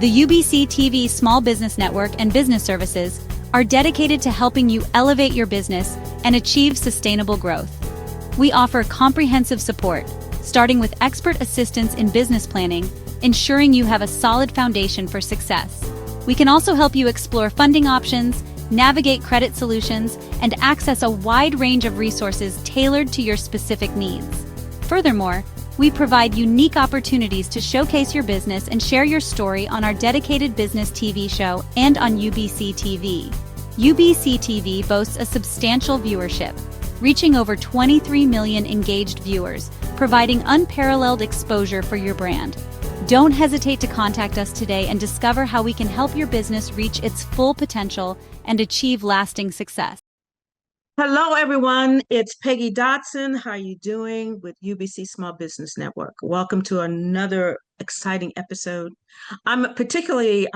The UBC TV Small Business Network and Business Services are dedicated to helping you elevate your business and achieve sustainable growth. We offer comprehensive support, starting with expert assistance in business planning, ensuring you have a solid foundation for success. We can also help you explore funding options, navigate credit solutions, and access a wide range of resources tailored to your specific needs. Furthermore, we provide unique opportunities to showcase your business and share your story on our dedicated business TV show and on UBC TV. UBC TV boasts a substantial viewership, reaching over 23 million engaged viewers, providing unparalleled exposure for your brand. Don't hesitate to contact us today and discover how we can help your business reach its full potential and achieve lasting success. Hello, everyone. It's Peggy Dotson. How are you doing with UBC Small Business Network? Welcome to another exciting episode. I'm particularly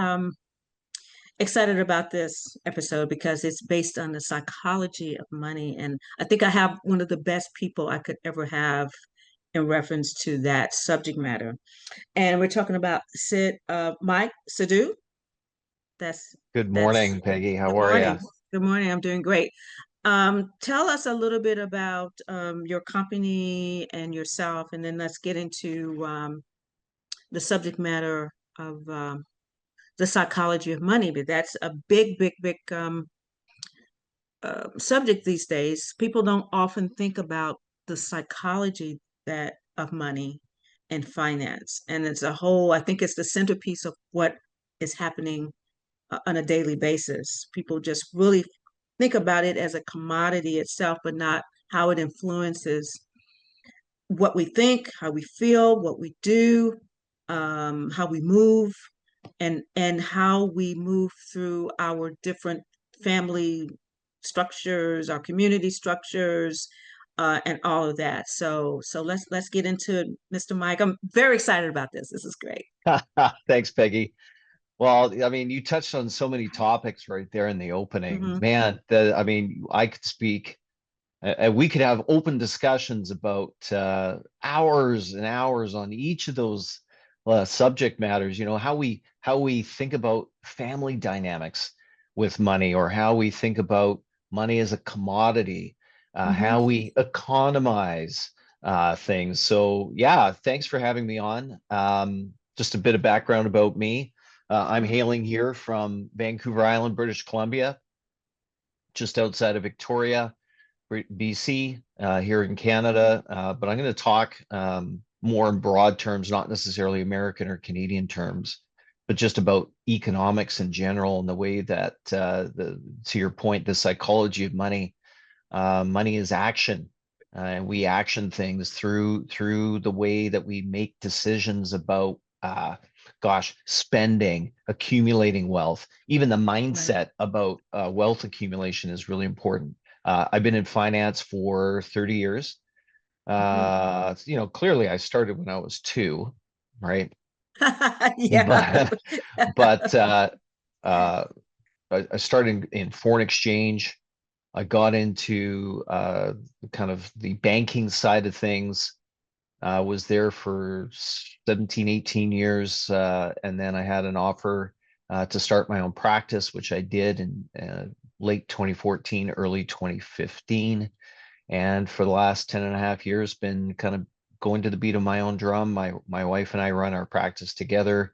excited about this episode because it's based on the psychology of money. And I think I have one of the best people I could ever have in reference to that subject matter. And we're talking about Sidhu. That's Good that's morning, Peggy. Good How are you? morning. Good morning. I'm doing great. Tell us a little bit about your company and yourself, and then let's get into the subject matter of the psychology of money. But that's a big subject these days. People don't often think about the psychology that of money and finance, and it's a whole. I think it's the centerpiece of what is happening on a daily basis. People just really think about it as a commodity itself, but not how it influences what we think, how we feel, what we do, how we move, and how we move through our different family structures, our community structures, and all of that. So let's get into it, Mr. Mike. I'm very excited about this. This is great. Thanks, Peggy. Well, I mean, you touched on so many topics right there in the opening. Hmm. Man, I could speak, we could have open discussions about hours and hours on each of those subject matters. You know, how we think about family dynamics with money, or how we think about money as a commodity, Hmm. how we economize things. So yeah, thanks for having me on. Just a bit of background about me. I'm hailing here from Vancouver Island, British Columbia, just outside of Victoria, BC, here in Canada. But I'm going to talk more in broad terms, not necessarily American or Canadian terms, but just about economics in general, and the way that, to your point, the psychology of money. Money is action, and we action things through the way that we make decisions about spending, accumulating wealth. Even the Right. mindset about wealth accumulation is really important. I've been in finance for 30 years. Hmm. Clearly I started when I was two, right? Yeah. But but uh, I started in foreign exchange. I got into kind of the banking side of things. Was there for 17, 18 years. And then I had an offer to start my own practice, which I did in late 2014, early 2015. And for the last 10 and a half years, been kind of going to the beat of my own drum. My wife and I run our practice together,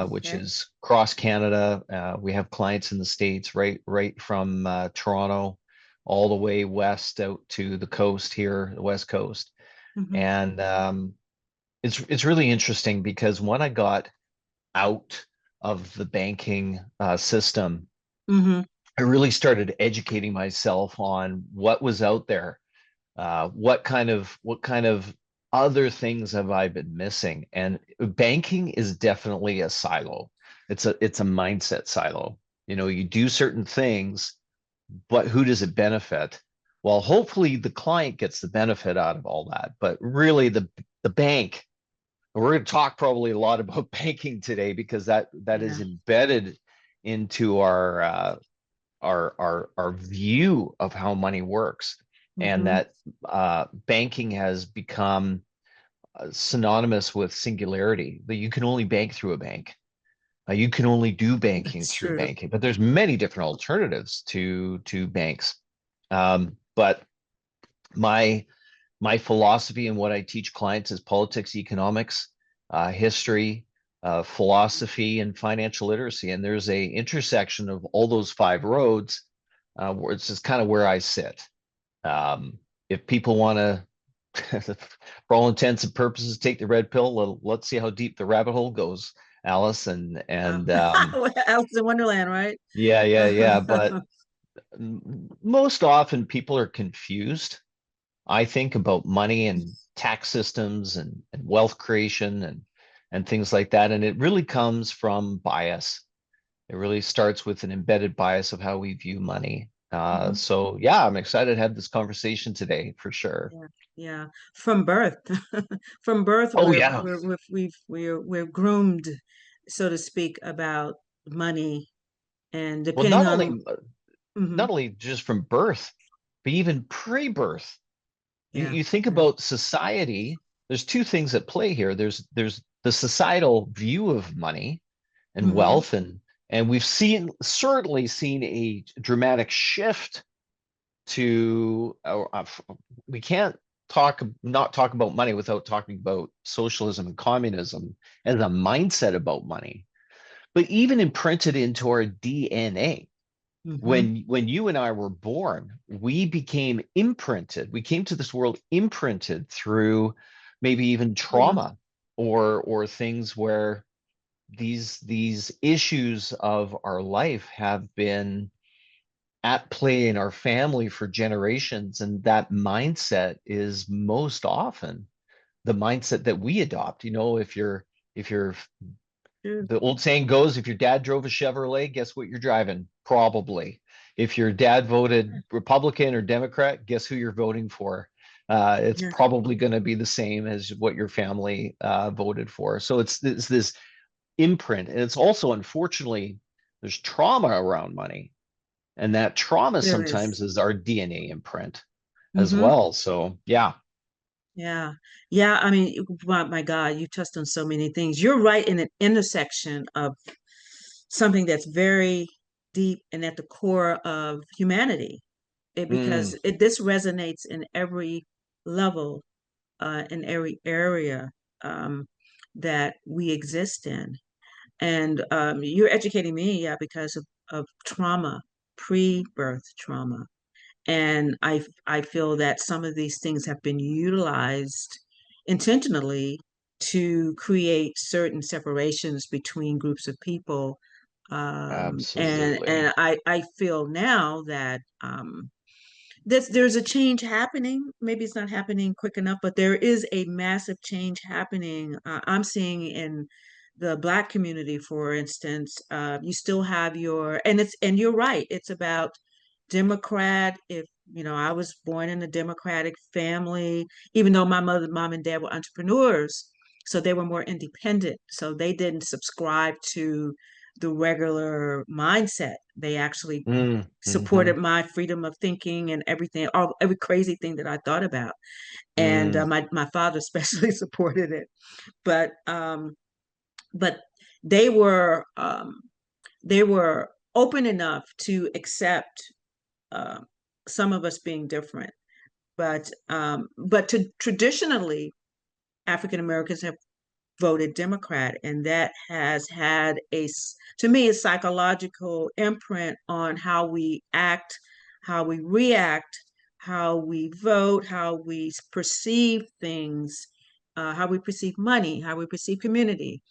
which Okay. is cross Canada. We have clients in the States, right from Toronto all the way west out to the coast here, the West Coast. Hmm. And it's really interesting because when I got out of the banking system, Hmm. I really started educating myself on what was out there. What kind of other things have I been missing? And banking is definitely a silo. It's a mindset silo. You know, you do certain things, but who does it benefit? Well, hopefully the client gets the benefit out of all that, but really the bank. We're going to talk probably a lot about banking today because that Yeah. is embedded into our view of how money works, and Hmm. that banking has become synonymous with singularity, that you can only bank through a bank. You can only do banking That's through true. banking, but there's many different alternatives to banks. But my my philosophy and what I teach clients is politics, economics, history, philosophy, and financial literacy. And there's a intersection of all those five roads, where it's just kind of where I sit. Um, if people want to, for all intents and purposes, take the red pill, let's see how deep the rabbit hole goes, Alice. And Alice in Wonderland, right? yeah, yeah, yeah. But most often people are confused, I think, about money and tax systems and wealth creation and things like that. And it really comes from bias. It really starts with an embedded bias of how we view money. Mhm. So yeah, I'm excited to have this conversation today for sure. Yeah, yeah. From birth, from birth, Oh yeah. we're groomed, so to speak, about money, and Well, depending on. Mhm. not only just from birth, but even pre-birth. Yeah, You think yeah. about society, there's two things at play here. There's the societal view of money and Hmm. wealth, and we've certainly seen a dramatic shift to we can't not talk about money without talking about socialism and communism as a mindset about money, but even imprinted into our DNA. Hmm. When you and I were born, we became imprinted. We came to this world imprinted through maybe even Oh yeah, trauma or things where these issues of our life have been at play in our family for generations, and that mindset is most often the mindset that we adopt. If you're true. the old saying goes, if your dad drove a Chevrolet, guess what you're driving? Probably. If your dad voted Republican or Democrat, guess who you're voting for? It's Yeah, probably going to be the same as what your family voted for. So it's this imprint. And it's also, unfortunately, there's trauma around money. And that trauma there is. sometimes is our DNA imprint as Hmm. well. So, yeah. Yeah, yeah. I mean, my God, you touched on so many things. You're right in an intersection of something that's very deep and at the core of humanity. Mm, This resonates in every level, in every area, um, that we exist in. And you're educating me, yeah, because of trauma, pre-birth trauma. And I feel that some of these things have been utilized intentionally to create certain separations between groups of people. absolutely. And I feel now that there's a change happening. Maybe it's not happening quick enough, but there is a massive change happening. I'm seeing in the Black community, for instance. You still have and you're right. It's about Democrat. If I was born in a Democratic family, even though mom and dad were entrepreneurs, so they were more independent. So they didn't subscribe to the regular mindset. They actually Mm, supported hmm my freedom of thinking and everything, every crazy thing that I thought about. And mm, my father especially supported it. But but they were um, they were open enough to accept uh, some of us being different. But traditionally, African Americans have voted Democrat, and that has had to me, a psychological imprint on how we act, how we react, how we vote, how we perceive things, how we perceive money, how we perceive community.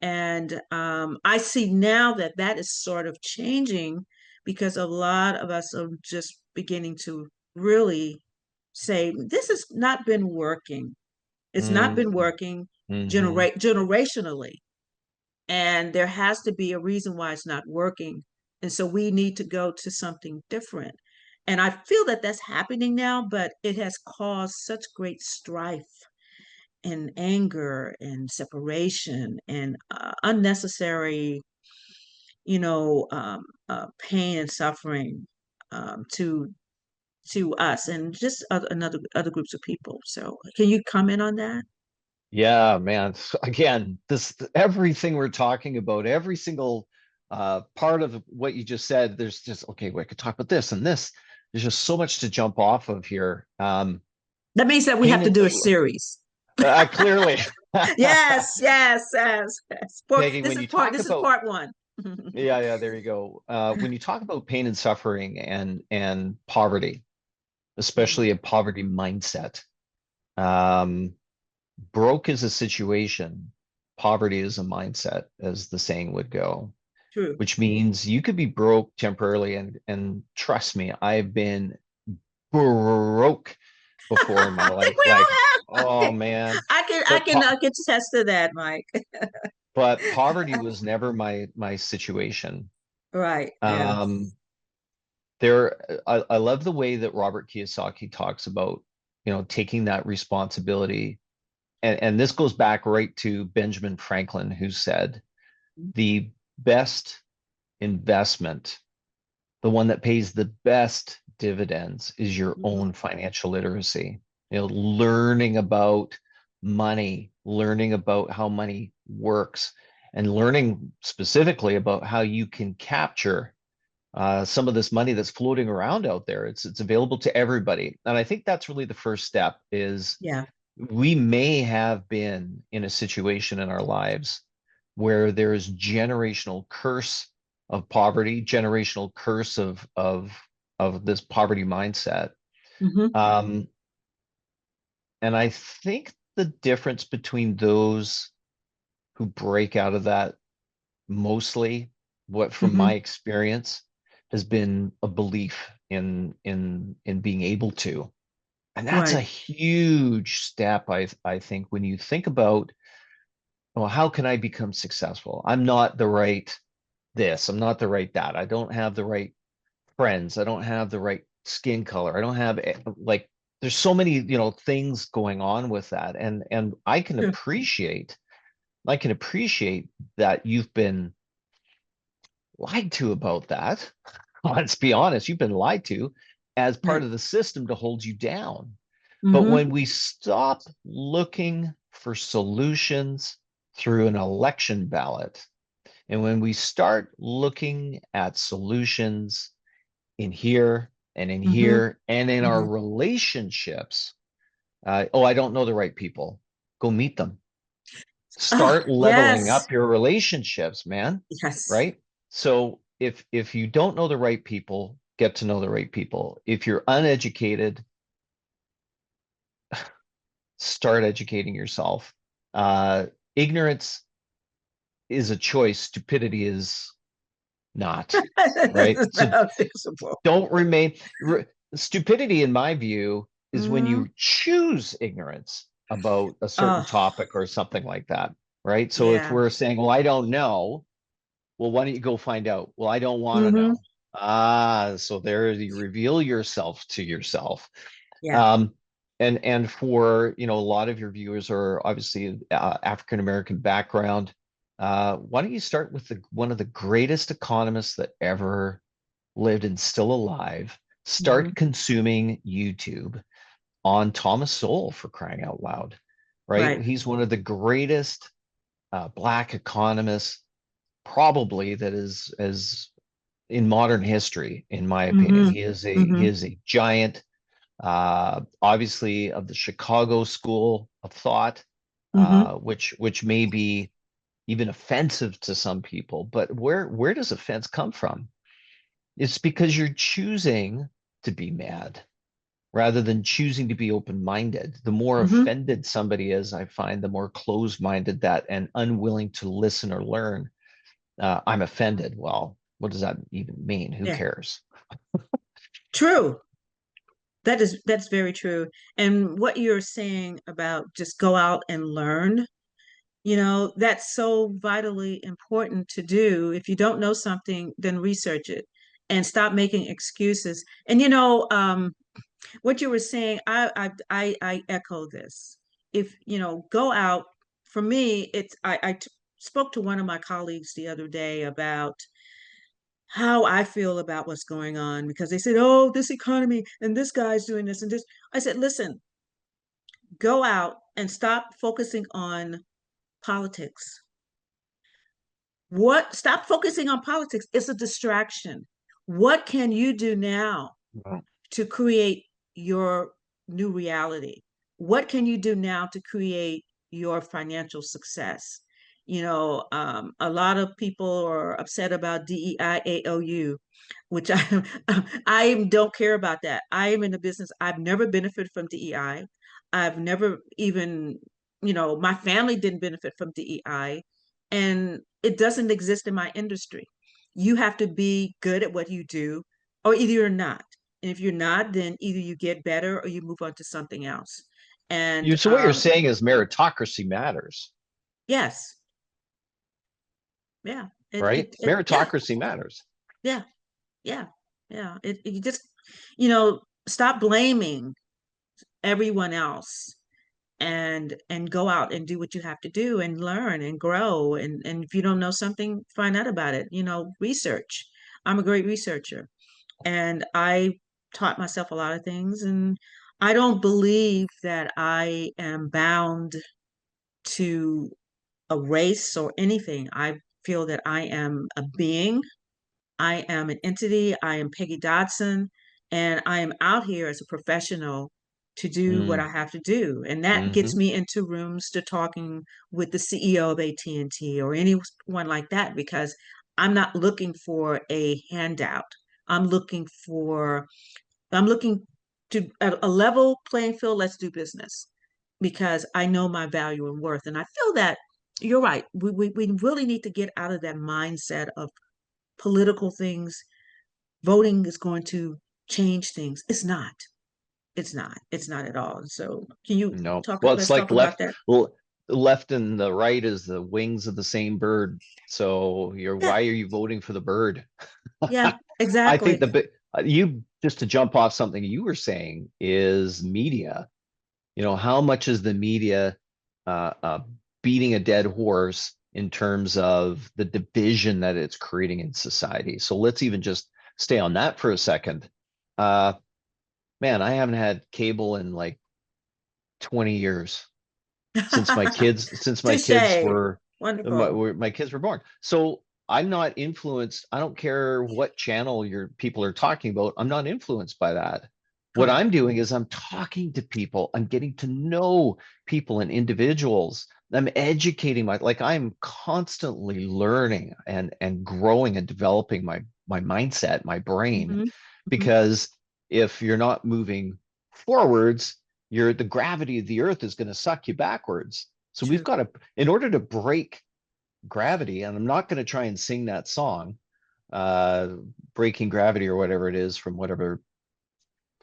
And I see now that that is sort of changing because a lot of us are just beginning to really say, this has not been working. It's not mm, been working hmm generationally. And there has to be a reason why it's not working. And so we need to go to something different. And I feel that that's happening now, but it has caused such great strife and anger and separation and unnecessary, pain and suffering, to us and just another other groups of people. So, can you comment on that? Yeah, man. Again, this everything we're talking about, every single part of what you just said, there's just okay, we could talk about this and this. There's just so much to jump off of here. That means that we have to Pain, do a series. clearly, Yes, yes, yes, yes. Peggy, when you talk This is about part one. yeah, yeah, there you go. When you talk about pain and suffering and poverty, Mhm. especially a poverty mindset, um, broke is a situation, poverty is a mindset, as the saying would go, True. which means you could be broke temporarily, and trust me, I've been broke before in my life. We Like, all have. oh man, I but can get attest to that, Mike. poverty was never my situation. Right. Yeah. Um, I love the way that Robert Kiyosaki talks about, taking that responsibility. And this goes back right to Benjamin Franklin, who said, the best investment, the one that pays the best dividends, is your Mhm. own financial literacy. Learning about money, learning about how money works, and learning specifically about how you can capture some of this money that's floating around out there. It's available to everybody, and I think that's really the first step. Is Yeah. we may have been in a situation in our lives where there is generational curse of poverty, generational curse of this poverty mindset. Hmm. Um, and I think the difference between those who break out of that mostly, what from my Hmm. experience, has been a belief in being able to. And that's a Right. huge step, I think, when you think about, well, how can I become successful? I'm not the right this, I'm not the right that. I don't have the right friends. I don't have the right skin color. I don't have like there's so many, things going on with that. And True. I can appreciate that you've been lied to about that. Let's be honest, you've been lied to as part Right. of the system to hold you down. But Hmm. when we stop looking for solutions through an election ballot, and when we start looking at solutions in here and in Hmm. here and in our Hmm. relationships, oh, I don't know the right people. Go meet them. Oh, Start leveling yes. up your relationships, man. Yes. Right? So if you don't know the right people, get to know the right people. If you're uneducated, start educating yourself. Uh, Ignorance is a choice, stupidity is not, This right? is So not fixable. don't remain. Stupidity, in my view, is when Hmm. you choose ignorance about a certain Oh, topic or something like that, right? So if yeah. we're saying, well, I don't know, well, why don't you go find out? Well, I don't want to Hmm. know. Ah, so there you reveal yourself to yourself. Yeah. Um, and for a lot of your viewers are obviously African American background. Why don't you start with one of the greatest economists that ever lived and still alive? Hmm. Start consuming YouTube on Thomas Sowell, for crying out loud, right? Right. He's one of the greatest black economists probably that is as in modern history, in my opinion. Hmm. He Hmm. is a giant, obviously of the Chicago school of thought, Hmm. which may be even offensive to some people. But where does offense come from? It's because you're choosing to be mad rather than choosing to be open-minded. The more Hmm. offended somebody is, I find, the more closed-minded that and unwilling to listen or learn. I'm offended. Well, what does that even mean? Who Yeah. cares? True. That's very true. And what you're saying about just go out and learn, that's so vitally important to do. If you don't know something, then research it and stop making excuses. And what you were saying, I echo this. If go out. For me, spoke to one of my colleagues the other day about how I feel about what's going on because they said, "Oh, this economy and this guy's doing this and this." I said, "Listen, Go out and stop focusing on politics. Stop focusing on politics. It's a distraction. What can you do now Well, to create your new reality? What can you do now to create your financial success? A lot of people are upset about DEI which I don't care about that. I am in the business. I've never benefited from DEI. I've never even, my family didn't benefit from DEI, and it doesn't exist in my industry. You have to be good at what you do, or either you're not. And if you're not, then either you get better or you move on to something else. And so what you're saying is meritocracy matters, yes, yeah, right? yeah, Meritocracy matters. yeah, yeah, yeah. You just, stop blaming everyone else, and go out and do what you have to do and learn and grow. And if you don't know something, find out about it. Research. I'm a great researcher, and I taught myself a lot of things, and I don't believe that I am bound to a race or anything. I feel that I am a being. I am an entity. I am Peggy Dodson, and I am out here as a professional to do what Mm, I have to do. And that gets hmm. me into rooms to talking with the CEO of AT&T or anyone like that, because I'm not looking for a handout. I'm looking for I'm looking to a level playing field. Let's do business, because I know my value and worth. And I feel that you're right. We really need to get out of that mindset of political things. Voting is going to change things. It's not. It's not. It's not at all. So can you No. talk? Well, it's Let's talk like about that. left and the right is the wings of the same bird. So Yeah. why are you voting for the bird? Yeah. I think Exactly. you just to jump off something you were saying is media. How much is the media uh, beating a dead horse in terms of the division that it's creating in society? So let's even just stay on that for a second. Uh, Man, I haven't had cable in like 20 years since my kids Touche. were Wonderful. my kids were born. So I'm not influenced. I don't care what channel your people are talking about. I'm not influenced by that. What I'm Correct. doing is I'm talking to people. I'm getting to know people and individuals. I'm educating like I'm constantly learning and growing and developing my mindset, my brain, Hmm. Hmm. because if you're not moving forwards, the gravity of the earth is going to suck you backwards. So we've True. got to, in order to break gravity, and I'm not going to try and sing that song, uh, Breaking Gravity or whatever it is from whatever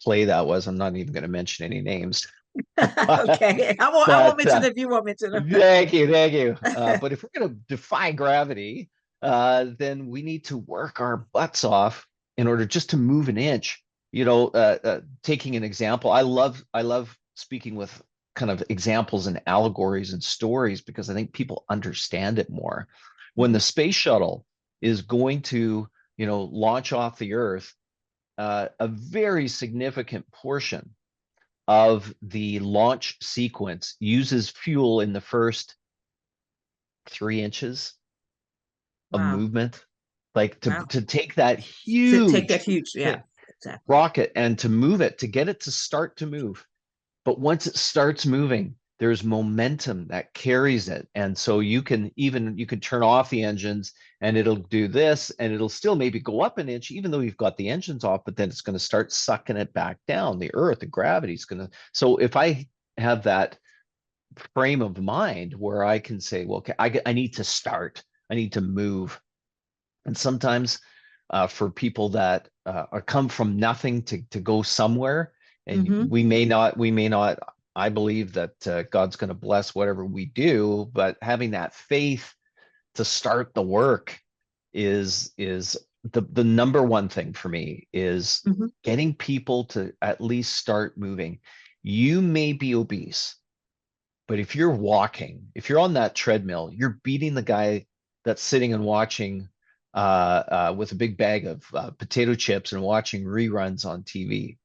play that was. I'm not even going to mention any names. but Okay. I won't but mention it if you won't mention it. thank you, thank you. But if we're going to defy gravity, then we need to work our butts off in order just to move an inch. Taking an example, I love speaking with kind of examples and allegories and stories because I think people understand it more. When the Hmm. space shuttle is going to, launch off the Earth, a very significant portion of the launch sequence uses fuel in the first 3 inches of Wow. movement, like to Wow. take that Take that huge huge. Yeah. Exactly. rocket and to move it, to get it to start to move. But once it starts moving, there's momentum that carries it. And so you can turn off the engines and it'll do this and it'll still maybe go up an inch, even though you've got the engines off, but then it's going to start sucking it back down. The earth, the gravity is going to. So if I have that frame of mind where I can say, well, okay, I need to start, I need to move. And sometimes for people that are come from nothing to go somewhere, and Hmm. we may not, I believe that God's going to bless whatever we do, but having that faith to start the work is the number one thing for me is Hmm. getting people to at least start moving. You may be obese, but if you're walking, if you're on that treadmill, you're beating the guy that's sitting and watching with a big bag of potato chips and watching reruns on TV,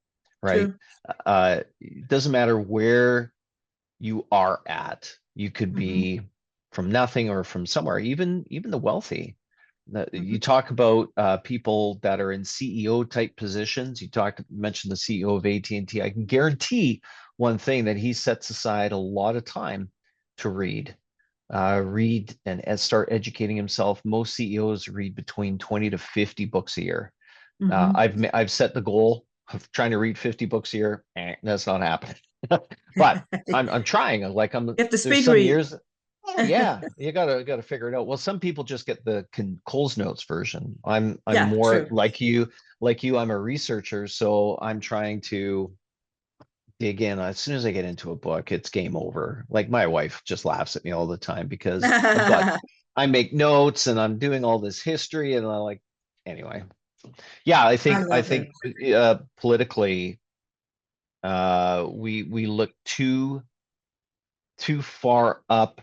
right? True. It doesn't matter where. you are at. You could Mm-hmm. be from nothing or from somewhere, even the wealthy. Mm-hmm. You talk about people that are in CEO type positions. Mentioned the CEO of AT&T. I can guarantee one thing, that he sets aside a lot of time to read and start educating himself. Most CEOs read between 20 to 50 books a year. Mm-hmm. I've set the goal of trying to read 50 books a year. That's not happening. But I'm trying. Like You have to there's speed some read. years. Oh yeah, you gotta figure it out. Well, some people just get the Coles Notes version. I'm Yeah, more true. like you. Like you, I'm a researcher, so I'm trying to dig in. As soon as I get into a book, it's game over. Like my wife just laughs at me all the time because I I make notes and I'm doing all this history, and I'm like, anyway. Yeah, I love it. think politically, we look too far up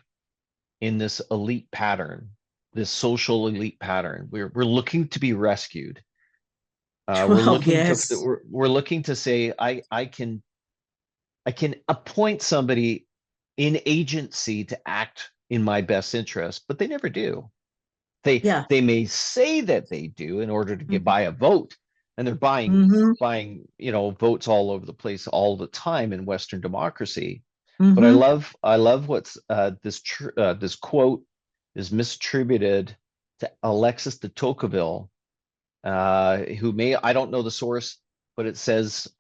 in this elite pattern, this social elite pattern. We're looking to be rescued. Oh, yes. We're looking to say I can appoint somebody in agency to act in my best interest, but they never do. Yeah. They may say that they do in order to get Mm-hmm. buy a vote, and they're Mm-hmm. buying votes all over the place all the time in Western democracy. But Mm-hmm. I love what's this quote is misattributed to Alexis de Tocqueville, who may I don't know the source, but it says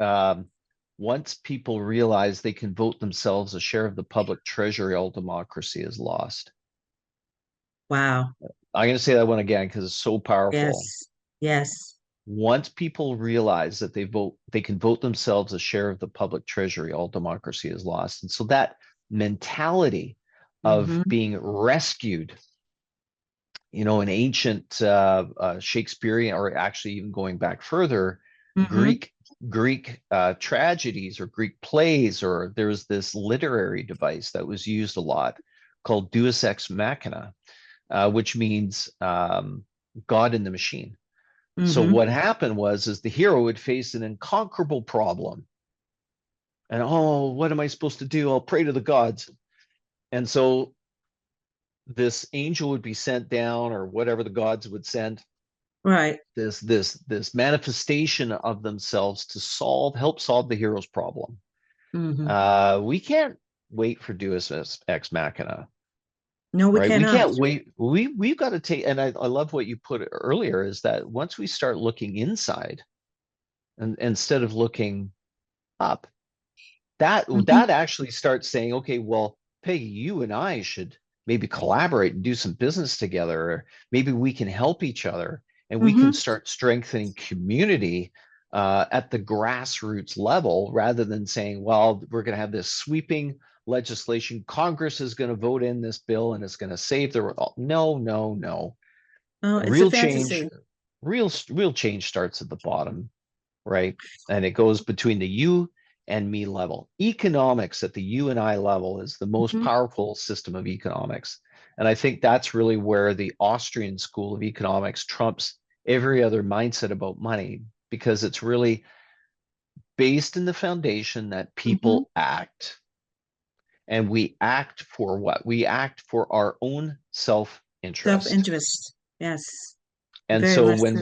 once people realize they can vote themselves a share of the public treasury, all democracy is lost. Wow. I'm going to say that one again because it's so powerful. Yes. Yes. Once people realize that they can vote themselves a share of the public treasury, all democracy is lost. And so that mentality of Mm-hmm. being rescued, an ancient Shakespearean, or actually even going back further, Mm-hmm. Greek Greek tragedies or Greek plays, or there was this literary device that was used a lot called Deus ex machina, which means God in the machine. So Mm-hmm. what happened was, is the hero would face an inconquerable problem, and oh, what am I supposed to do? I'll pray to the gods. And so this angel would be sent down, or whatever the gods would send, Right. this manifestation of themselves to help solve the hero's problem. Mm-hmm. We can't wait for Deus ex machina, No, we right? We cannot. can't wait. We've got to take, and I love what you put earlier, is that once we start looking inside, and instead of looking up, Mm-hmm. that actually starts saying, okay, well, Peggy, you and I should maybe collaborate and do some business together, or maybe we can help each other, and we can Mm-hmm. start strengthening community at the grassroots level, rather than saying, well, we're going to have this sweeping legislation. Congress is going to vote in this bill and it's going to save the world. No, no, no. Oh, it's a Real change, fantasy. real change starts at the bottom, right? And it goes between the you and me level. Economics at the you and I level is the most Mm-hmm. powerful system of economics. And I think that's really where the Austrian school of economics trumps every other mindset about money, because it's really based in the foundation that Mm-hmm. people act. And we act for what? We act for our own self-interest. Self-interest. Yes. And Very so much true.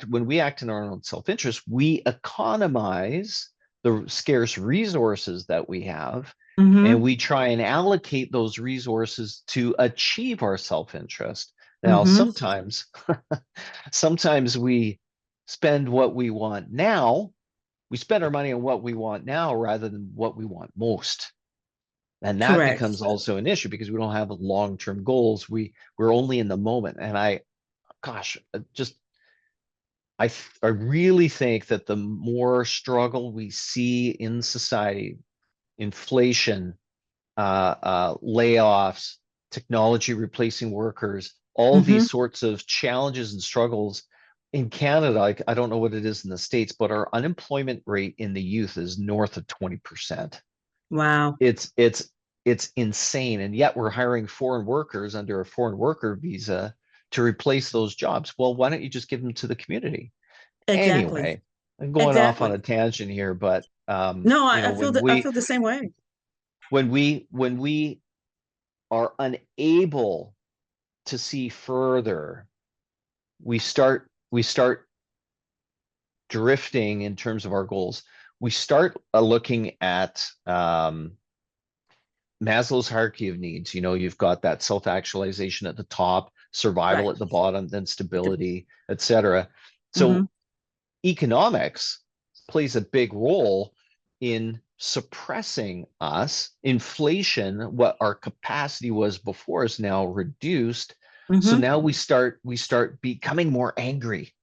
when we act in our own self-interest, we economize the scarce resources that we have, and Mm-hmm. we try and allocate those resources to achieve our self-interest. Now, Mm-hmm. sometimes we spend what we want now, we spend our money on what we want now rather than what we want most. And that Correct. becomes also an issue because we don't have long-term goals. We're only in the moment. And gosh, just I really think that the more struggle we see in society, inflation, layoffs, technology replacing workers, all Mm-hmm. these sorts of challenges and struggles in Canada, I don't know what it is in the States, but our unemployment rate in the youth is north of 20%. Wow. It's insane. And yet we're hiring foreign workers under a foreign worker visa to replace those jobs. Well, why don't you just give them to the community? Exactly. Anyway, I'm going off on Exactly. a tangent here, but No, I feel when I feel the same way. when we are unable to see further, we start drifting in terms of our goals. We start looking at Maslow's hierarchy of needs. You've got that self-actualization at the top, survival Right. at the bottom, then stability, etc. Mm-hmm. So economics plays a big role in suppressing us. Inflation, what our capacity was before, is now reduced. So Mm-hmm. now we start becoming more angry.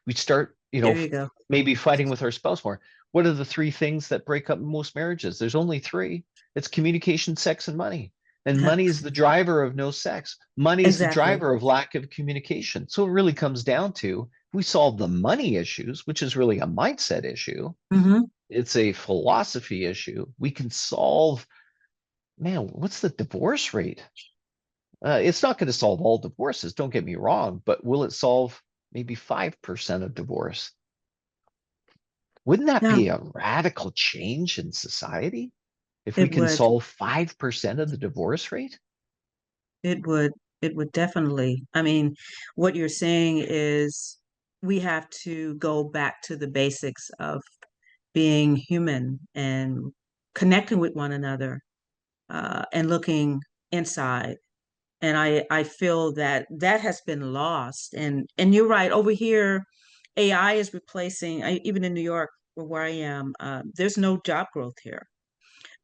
We start, There you go. maybe fighting with our spouse more. What are the three things that break up most marriages? There's only three. It's communication, sex, and money. And money is the driver of no sex. Money is the Exactly. driver of lack of communication. So it really comes down to, we solve the money issues, which is really a mindset issue. Mm-hmm. It's a philosophy issue. We can solve, man, what's the divorce rate? It's not going to solve all divorces, don't get me wrong, but will it solve maybe 5% of divorce? Wouldn't that Yeah, be a radical change in society if we it can would. solve 5% of the divorce rate? It would. It would definitely. I mean, what you're saying is we have to go back to the basics of being human and connecting with one another, and looking inside. And I feel that that has been lost. And you're right. Over here, AI is replacing. Even in New York, where I am, there's no job growth here,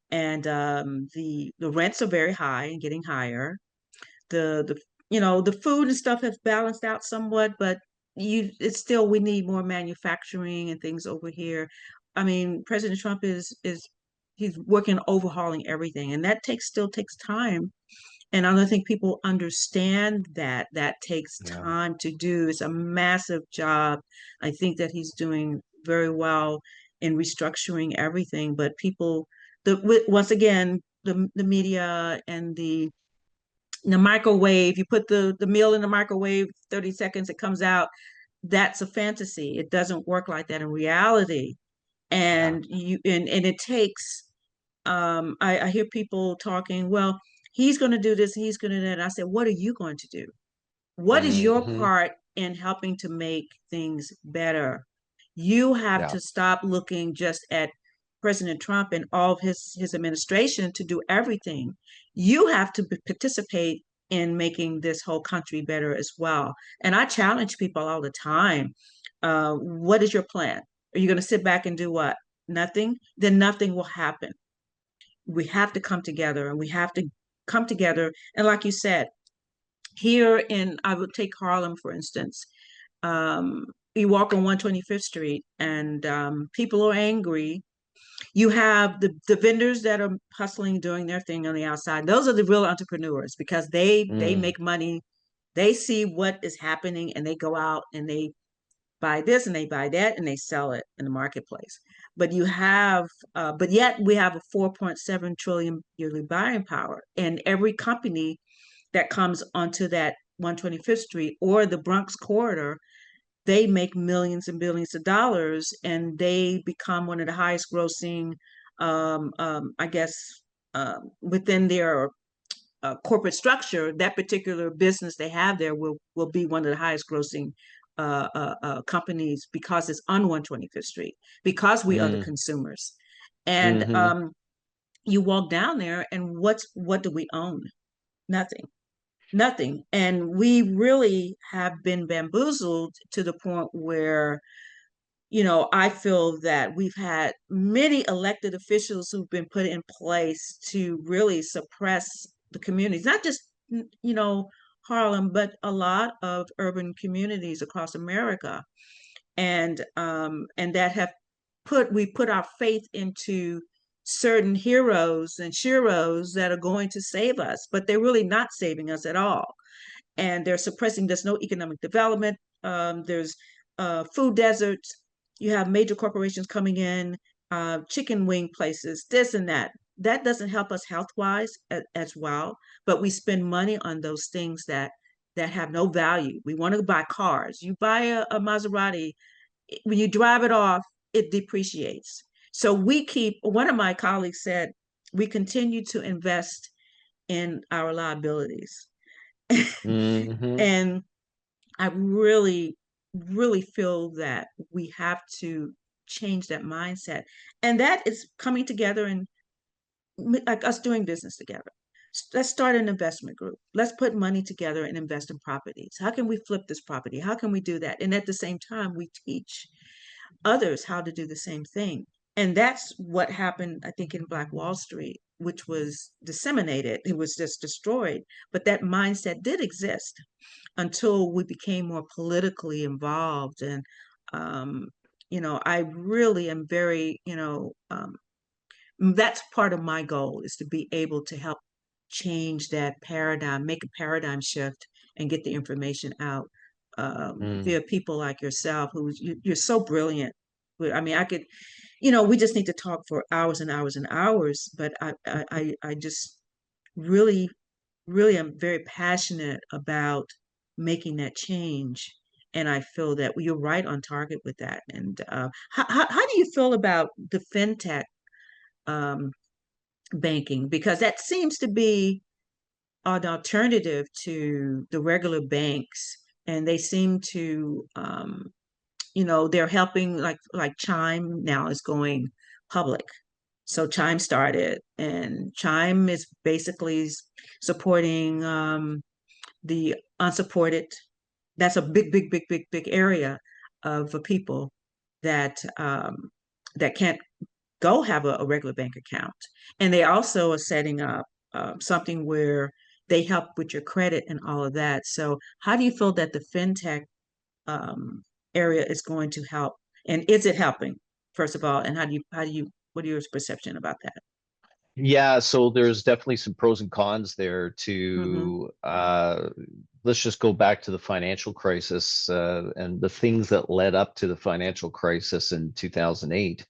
and the rents are very high and getting higher. The the food and stuff has balanced out somewhat, but it's still, we need more manufacturing and things over here. I mean, President Trump is he's working overhauling everything, and that takes still takes time. And I don't think people understand that that takes Yeah. time to do. It's a massive job. I think that he's doing very well in restructuring everything, but people, once again, the media and the microwave, you put the meal in the microwave, 30 seconds, it comes out. That's a fantasy. It doesn't work like that in reality. Yeah. And it takes, I hear people talking, well, he's going to do this, he's going to do that. I said, what are you going to do? What is your Hmm. part in helping to make things better? You have Yeah. to stop looking just at President Trump and all of his administration to do everything. You have to participate in making this whole country better as well. And I challenge people all the time. What is your plan? Are you going to sit back and do what? Nothing? Then nothing will happen. We have to come together, and we have to come together. And like you said, here in, I would take Harlem, for instance. Um, you walk on 125th Street, and people are angry. You have the vendors that are hustling, doing their thing on the outside. Those are the real entrepreneurs, because they Mm. make money. They see what is happening, and they go out and they buy this and they buy that and they sell it in the marketplace. But but yet we have a 4.7 trillion yearly buying power, and every company that comes onto that 125th Street or the Bronx corridor, they make millions and billions of dollars, and they become one of the highest grossing, I guess, within their corporate structure. That particular business they have there will be one of the highest grossing companies, because it's on 125th Street, because we are the Mm. consumers. And Hmm. you walk down there, and what do we own? Nothing. Nothing. And we really have been bamboozled to the point where, I feel that we've had many elected officials who've been put in place to really suppress the communities, not just, Harlem, but a lot of urban communities across America. And that have we put our faith into certain heroes and sheroes that are going to save us, but they're really not saving us at all. And they're suppressing. There's no economic development. There's food deserts. You have major corporations coming in, chicken wing places, this and that. That doesn't help us health wise as well. But we spend money on those things that have no value. We want to buy cars. You buy a Maserati, when you drive it off, it depreciates. So we keep. One of my colleagues said, we continue to invest in our liabilities. Hmm. And I really, really feel that we have to change that mindset. And that is coming together and like us doing business together. Let's start an investment group. Let's put money together and invest in properties. How can we flip this property? How can we do that? And at the same time, we teach others how to do the same thing. And that's what happened, I think, in Black Wall Street, which was disseminated. It was just destroyed. But that mindset did exist until we became more politically involved. And, um, I really am very, that's part of my goal is to be able to help change that paradigm, make a paradigm shift, and get the information out Mm. via people like yourself, you're so brilliant. I mean, I could, we just need to talk for hours and hours and hours, but I just really, really am very passionate about making that change. And I feel that you're right on target with that. And how do you feel about the fintech um, banking, because that seems to be an alternative to the regular banks, and they seem to they're helping, like Chime now is going public. So Chime started, and Chime is basically supporting the unsupported. That's a big, big, big, big, big area of people that that can't go have a regular bank account. And they also are setting up something where they help with your credit and all of that. So, how do you feel that the fintech um, area is going to help? And is it helping, first of all? And what are your perception about that? Yeah, so there's definitely some pros and cons there Mm-hmm. to let's just go back to the financial crisis and the things that led up to the financial crisis in 2008.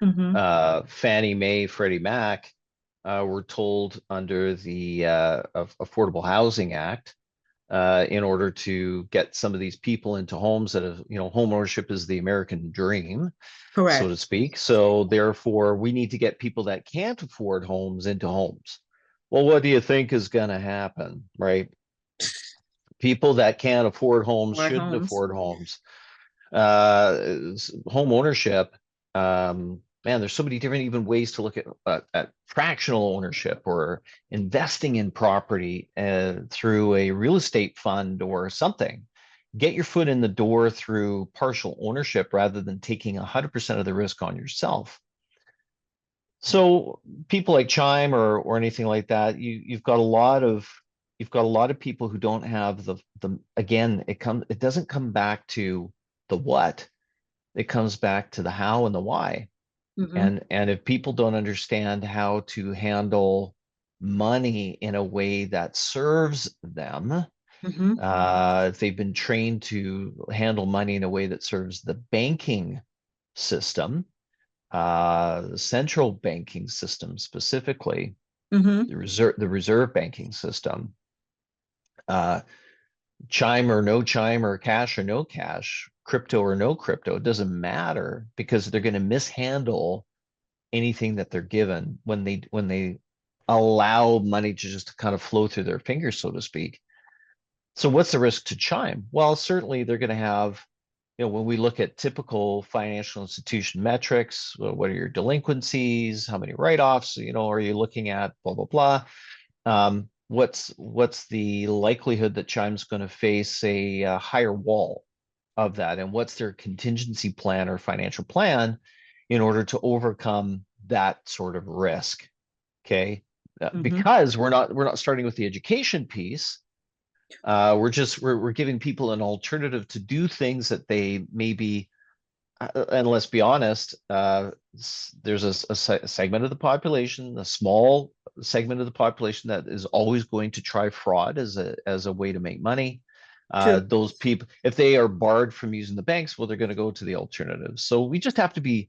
Mm-hmm. Fannie Mae, Freddie Mac were told under the Affordable Housing Act in order to get some of these people into homes that have, home ownership is the American dream, so Correct. to speak. So therefore, we need to get people that can't afford homes into homes. Well, what do you think is going to happen, right? People that can't afford homes More shouldn't homes. afford homes. Home ownership, man, there's so many different even ways to look at fractional ownership or investing in property through a real estate fund or something. Get your foot in the door through partial ownership rather than taking 100% of the risk on yourself. So people like Chime or anything like that, you've got a lot of people who don't have the again, it doesn't come back to the what, it comes back to the how and the why. Mm-hmm. And if people don't understand how to handle money in a way that serves them, Mm-hmm. if they've been trained to handle money in a way that serves the banking system, the central banking system specifically, Mm-hmm. the reserve banking system, uh, chime or no chime or cash or no cash, crypto or no crypto, it doesn't matter because they're going to mishandle anything that they're given when they allow money to just kind of flow through their fingers, so to speak. So what's the risk to chime? Well, certainly they're going to have, when we look at typical financial institution metrics, well, what are your delinquencies? How many write-offs, are you looking at? Blah, blah, blah. What's the likelihood that Chime's going to face a higher wall of that, and what's their contingency plan or financial plan in order to overcome that sort of risk? Okay, Mm-hmm. because we're not starting with the education piece. We're giving people an alternative to do things that they maybe, and let's be honest, there's a segment of the population, a small segment of the population that is always going to try fraud as a way to make money. True. Those people, if they are barred from using the banks, well, they're going to go to the alternatives. So we just have to be.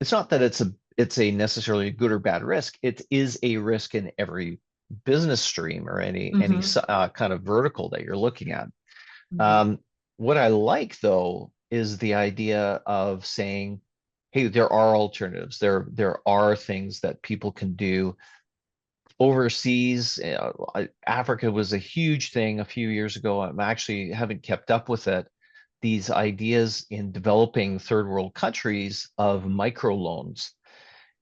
It's not that it's a necessarily good or bad risk. It is a risk in every business stream or any Mm-hmm. kind of vertical that you're looking at. Mm-hmm. Um, what I like though is the idea of saying, hey, there are alternatives. There are things that people can do overseas. Africa was a huge thing a few years ago. I'm actually haven't kept up with it. These ideas in developing third world countries of microloans,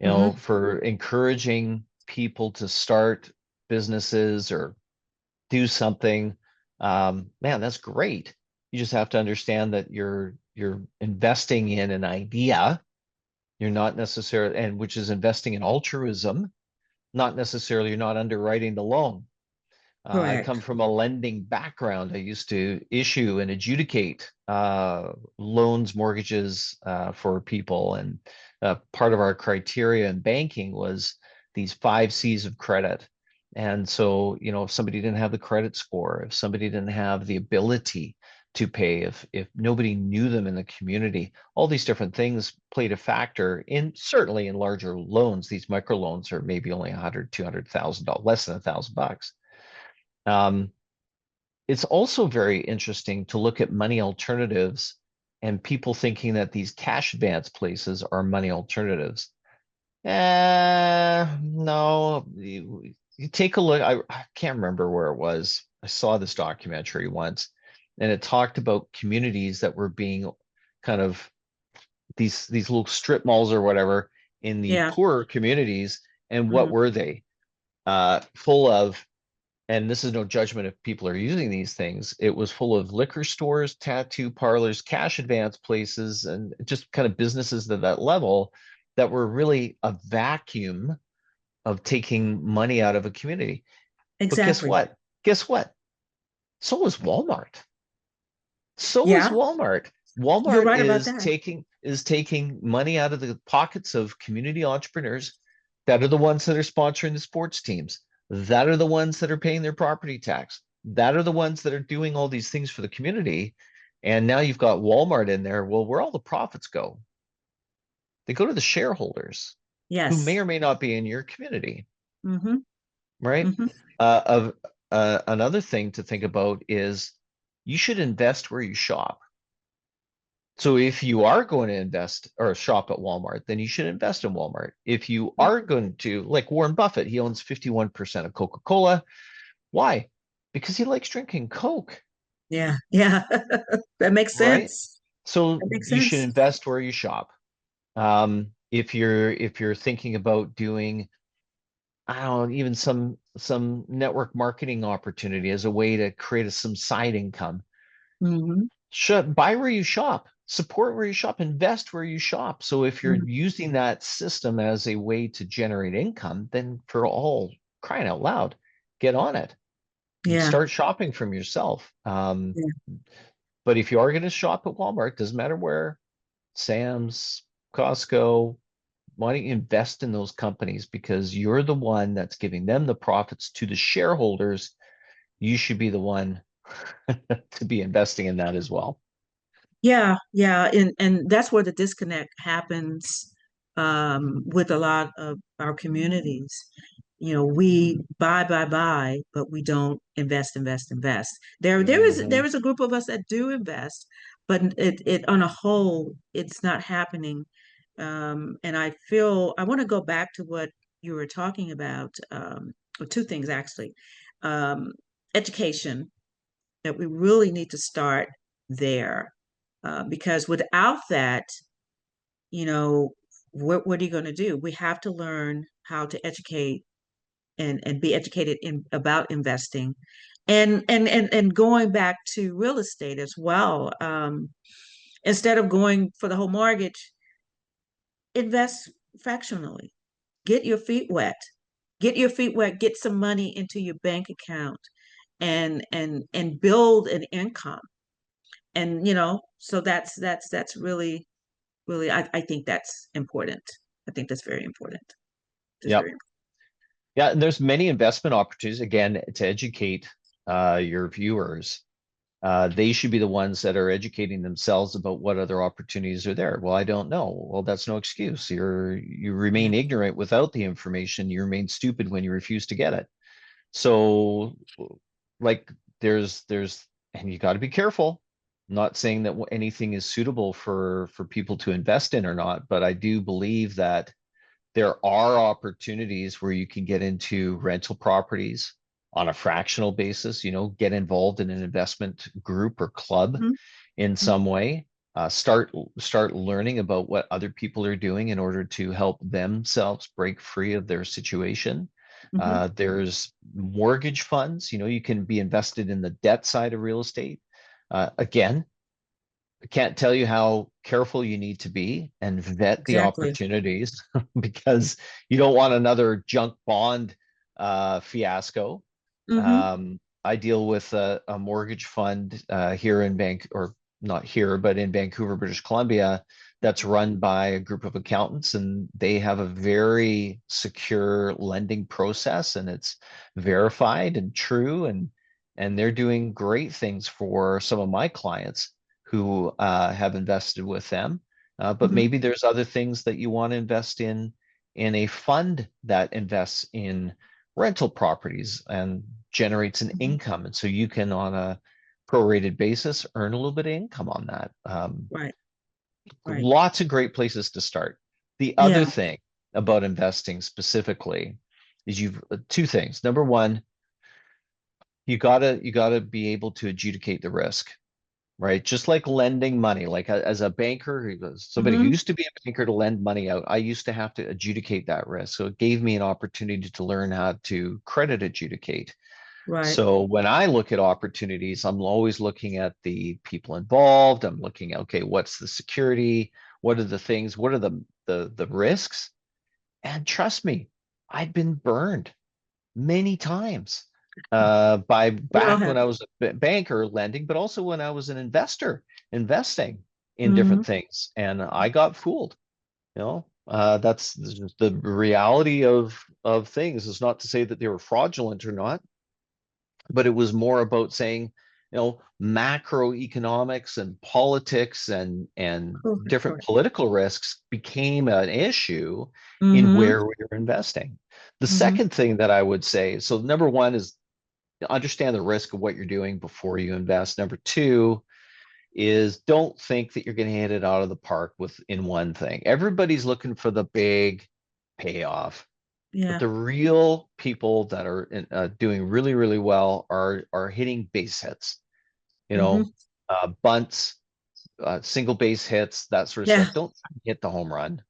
Hmm. for encouraging people to start businesses or do something. Man, that's great. You just have to understand that you're investing in an idea. You're not necessarily, and which is investing in altruism, not necessarily you're not underwriting the loan. I come Correct. from a lending background. I used to issue and adjudicate loans, mortgages for people. And part of our criteria in banking was these 5 C's of credit. And so, if somebody didn't have the credit score, if somebody didn't have the ability to pay, if nobody knew them in the community, all these different things played a factor in certainly in larger loans. These microloans are maybe only 100, $200,000, less than $1,000. Um, it's also very interesting to look at money alternatives and people thinking that these cash advance places are money alternatives. No, you take a look. I can't remember where it was. I saw this documentary once, and it talked about communities that were being kind of these little strip malls or whatever in the Yeah. poorer communities. And what Hmm. were they? Full of, and this is no judgment if people are using these things. It was full of liquor stores, tattoo parlors, cash advance places, and just kind of businesses at that level that were really a vacuum of taking money out of a community. But guess Exactly. what? Guess what? So is Walmart. So is Yeah. Walmart. You're Walmart right about is that. taking money out of the pockets of community entrepreneurs that are the ones that are sponsoring the sports teams, that are the ones that are paying their property tax, that are the ones that are doing all these things for the community. And now you've got Walmart in there. Well, where all the profits go, they go to the shareholders who may Yes. or may not be in your community, Hmm. right? Hmm. Of Another thing to think about is you should invest where you shop. So if you are going to invest or shop at Walmart, then you should invest in Walmart. If you are going to, like Warren Buffett, he owns 51% of Coca-Cola. Why? Because he likes drinking Coke, Yeah. Yeah. That makes right? sense. So That makes you should sense. invest where you shop. If you're thinking about doing, I don't know, even some network marketing opportunity as a way to create some side income, Hmm. buy where you shop, support where you shop, invest where you shop. So if you're using that system as a way to generate income, then for all crying out loud, get on it and Yeah. start shopping from yourself. Yeah. But if you are going to shop at Walmart, doesn't matter where, Sam's, Costco, why don't you invest in those companies because you're the one that's giving them the profits to the shareholders. You should be the one to be investing in that as well. Yeah, yeah, and that's where the disconnect happens with a lot of our communities. We buy, but we don't invest. There is a group of us that do invest, but it on a whole, it's not happening. And I want to go back to what you were talking about, or two things actually. Um, Education, that we really need to start there, because without that, you know, what are you going to do? We have to learn how to educate and be educated in about investing, and going back to real estate as well. Instead of going for the whole mortgage, invest fractionally. Get your feet wet. Get your feet wet. Get some money into your bank account, and build an income. And so that's really, I think that's important. I think that's very important. Just Yep. very Yeah, and there's many investment opportunities. Again, to educate your viewers, they should be the ones that are educating themselves about what other opportunities are there. Well, I don't know. Well, that's no excuse. You remain important. ignorant without the information. You remain stupid when you refuse to get it. So, like, there's, and you got to be careful. Not saying that anything is suitable for people to invest in or not, but I do believe that there are opportunities where you can get into rental properties on a fractional basis, get involved in an investment group or club Mhm, in mhm, some way. Start learning about what other people are doing in order to help themselves break free of their situation. mhm. There's mortgage funds, you can be invested in the debt side of real estate. Again, I can't tell you how careful you need to be and vet the Exactly. opportunities because you don't want another junk bond fiasco. Hmm. I deal with a mortgage fund here in or not here, but in Vancouver, British Columbia, that's run by a group of accountants, and they have a very secure lending process, and it's verified and true, and they're doing great things for some of my clients who have invested with them. But Hmm. maybe there's other things that you want to invest in a fund that invests in rental properties and generates an Hmm. income. And so you can, on a prorated basis, earn a little bit of income on that. Right. Right. Lots of great places to start. The other Yeah. thing about investing specifically is you've two things. Number one, you gotta be able to adjudicate the risk, right? Just like lending money, like as a banker, somebody who Hmm. used to be a banker to lend money out, I used to have to adjudicate that risk. So it gave me an opportunity to learn how to credit adjudicate. Right. So when I look at opportunities, I'm always looking at the people involved. I'm looking at, okay, what's the security? What are the things? What are the risks? And trust me, I've been burned many times by We all back when have. I was a banker lending, but also when I was an investor investing in Hmm. different things, and I got fooled. That's the reality of things. It's not to say that they were fraudulent or not, but it was more about saying, macroeconomics and politics and different Correct. political risks became an issue in Hmm. where we were investing. The Hmm. second thing that I would say, so number one is understand the risk of what you're doing before you invest. Number two is don't think that you're going to hit it out of the park with in one thing. Everybody's looking for the big payoff, but Yeah. the real people that are doing really, really well are hitting base hits, you Hmm. know, bunts, single base hits, that sort of Yeah. stuff. Don't hit the home run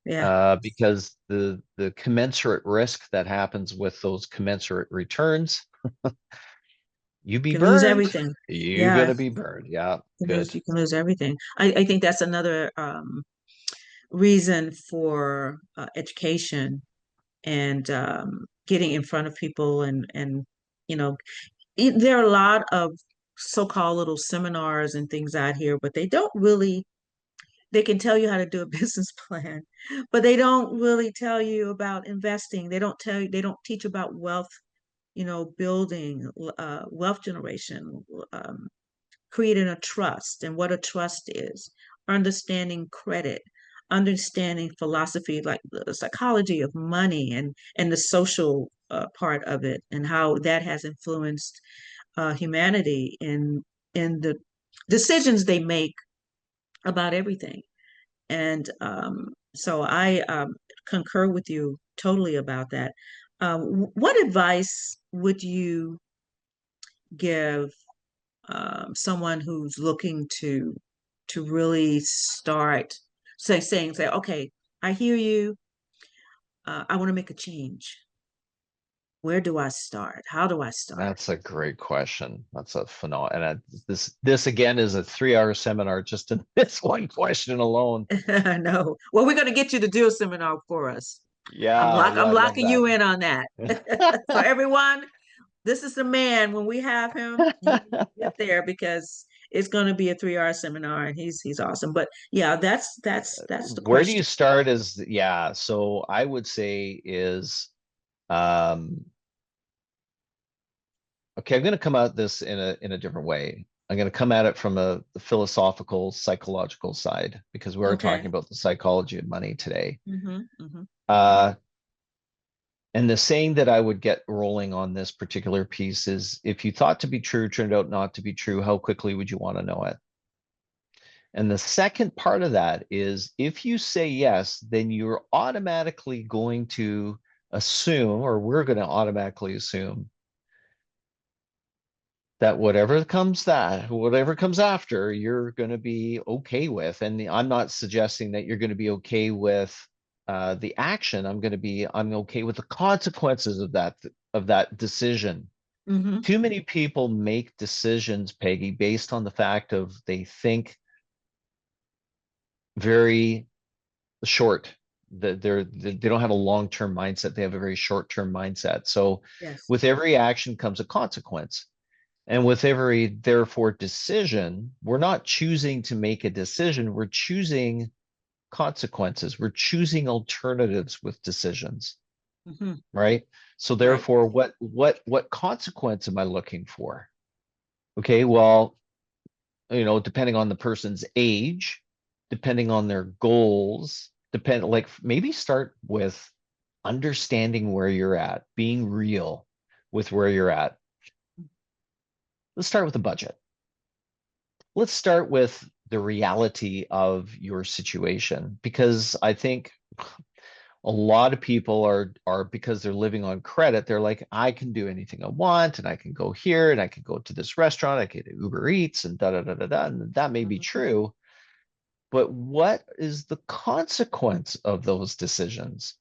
Yeah. because the commensurate risk that happens with those commensurate returns, you be Can lose burned. everything. You're Yeah. gonna be burned. Yeah, good. You can lose everything. I think that's another reason for education and getting in front of people and you know there are a lot of so-called little seminars and things out here, but they don't really they can tell you how to do a business plan, but they don't really tell you about investing. They don't teach about wealth, building, wealth generation, um, creating a trust and what a trust is, understanding credit, understanding philosophy like the psychology of money and the social part of it and how that has influenced humanity in the decisions they make about everything. And so I concur with you totally about that. What advice would you give someone who's looking to really start say, okay, I hear you. I want to make a change. Where do I start? How do I start? That's a great question. That's a phenomenal. And this again is a 3-hour seminar just in this one question alone. No. Well, we're going to get you to do a seminar for us. Yeah, yeah, I'm I'd love locking that. you in on that. So everyone, this is the man. When we have him, you need to get there because it's going to be a 3 hour seminar, and he's awesome. But yeah, that's the Where do you question. start yeah, so I would say is um okay, I'm going to come at this in a different way. I'm going to come at it from the philosophical, psychological side because we're Okay. talking about the psychology of money today. Mm-hmm. Mm-hmm. Uh, and the saying that I would get rolling on this particular piece is if you thought to be true turned out not to be true, how quickly would you want to know it? And the second part of that is if you say yes, then you're automatically going to assume, or we're going to automatically assume that whatever comes after, you're going to be okay with. And I'm not suggesting that you're going to be okay with the action. I'm okay with the consequences of that decision. Mm-hmm. Too many people make decisions, Peggy, based on the fact of they think very short. That they don't have a long-term mindset. They have a very short-term mindset. So Yes. with every action comes a consequence. And with every, therefore, decision, we're not choosing to make a decision, we're choosing consequences. We're choosing alternatives with decisions, Mm-hmm. right? So Right. therefore, what consequence am I looking for? Okay, well, depending on the person's age, depending on their goals, like maybe start with understanding where you're at, being real with where you're at. Let's start with the budget. Let's start with the reality of your situation, because I think a lot of people are because they're living on credit, they're like, I can do anything I want, and I can go here, and I can go to this restaurant, I can do Uber Eats, and da da da da da. And that may be Mm-hmm. true, but what is the consequence of those decisions?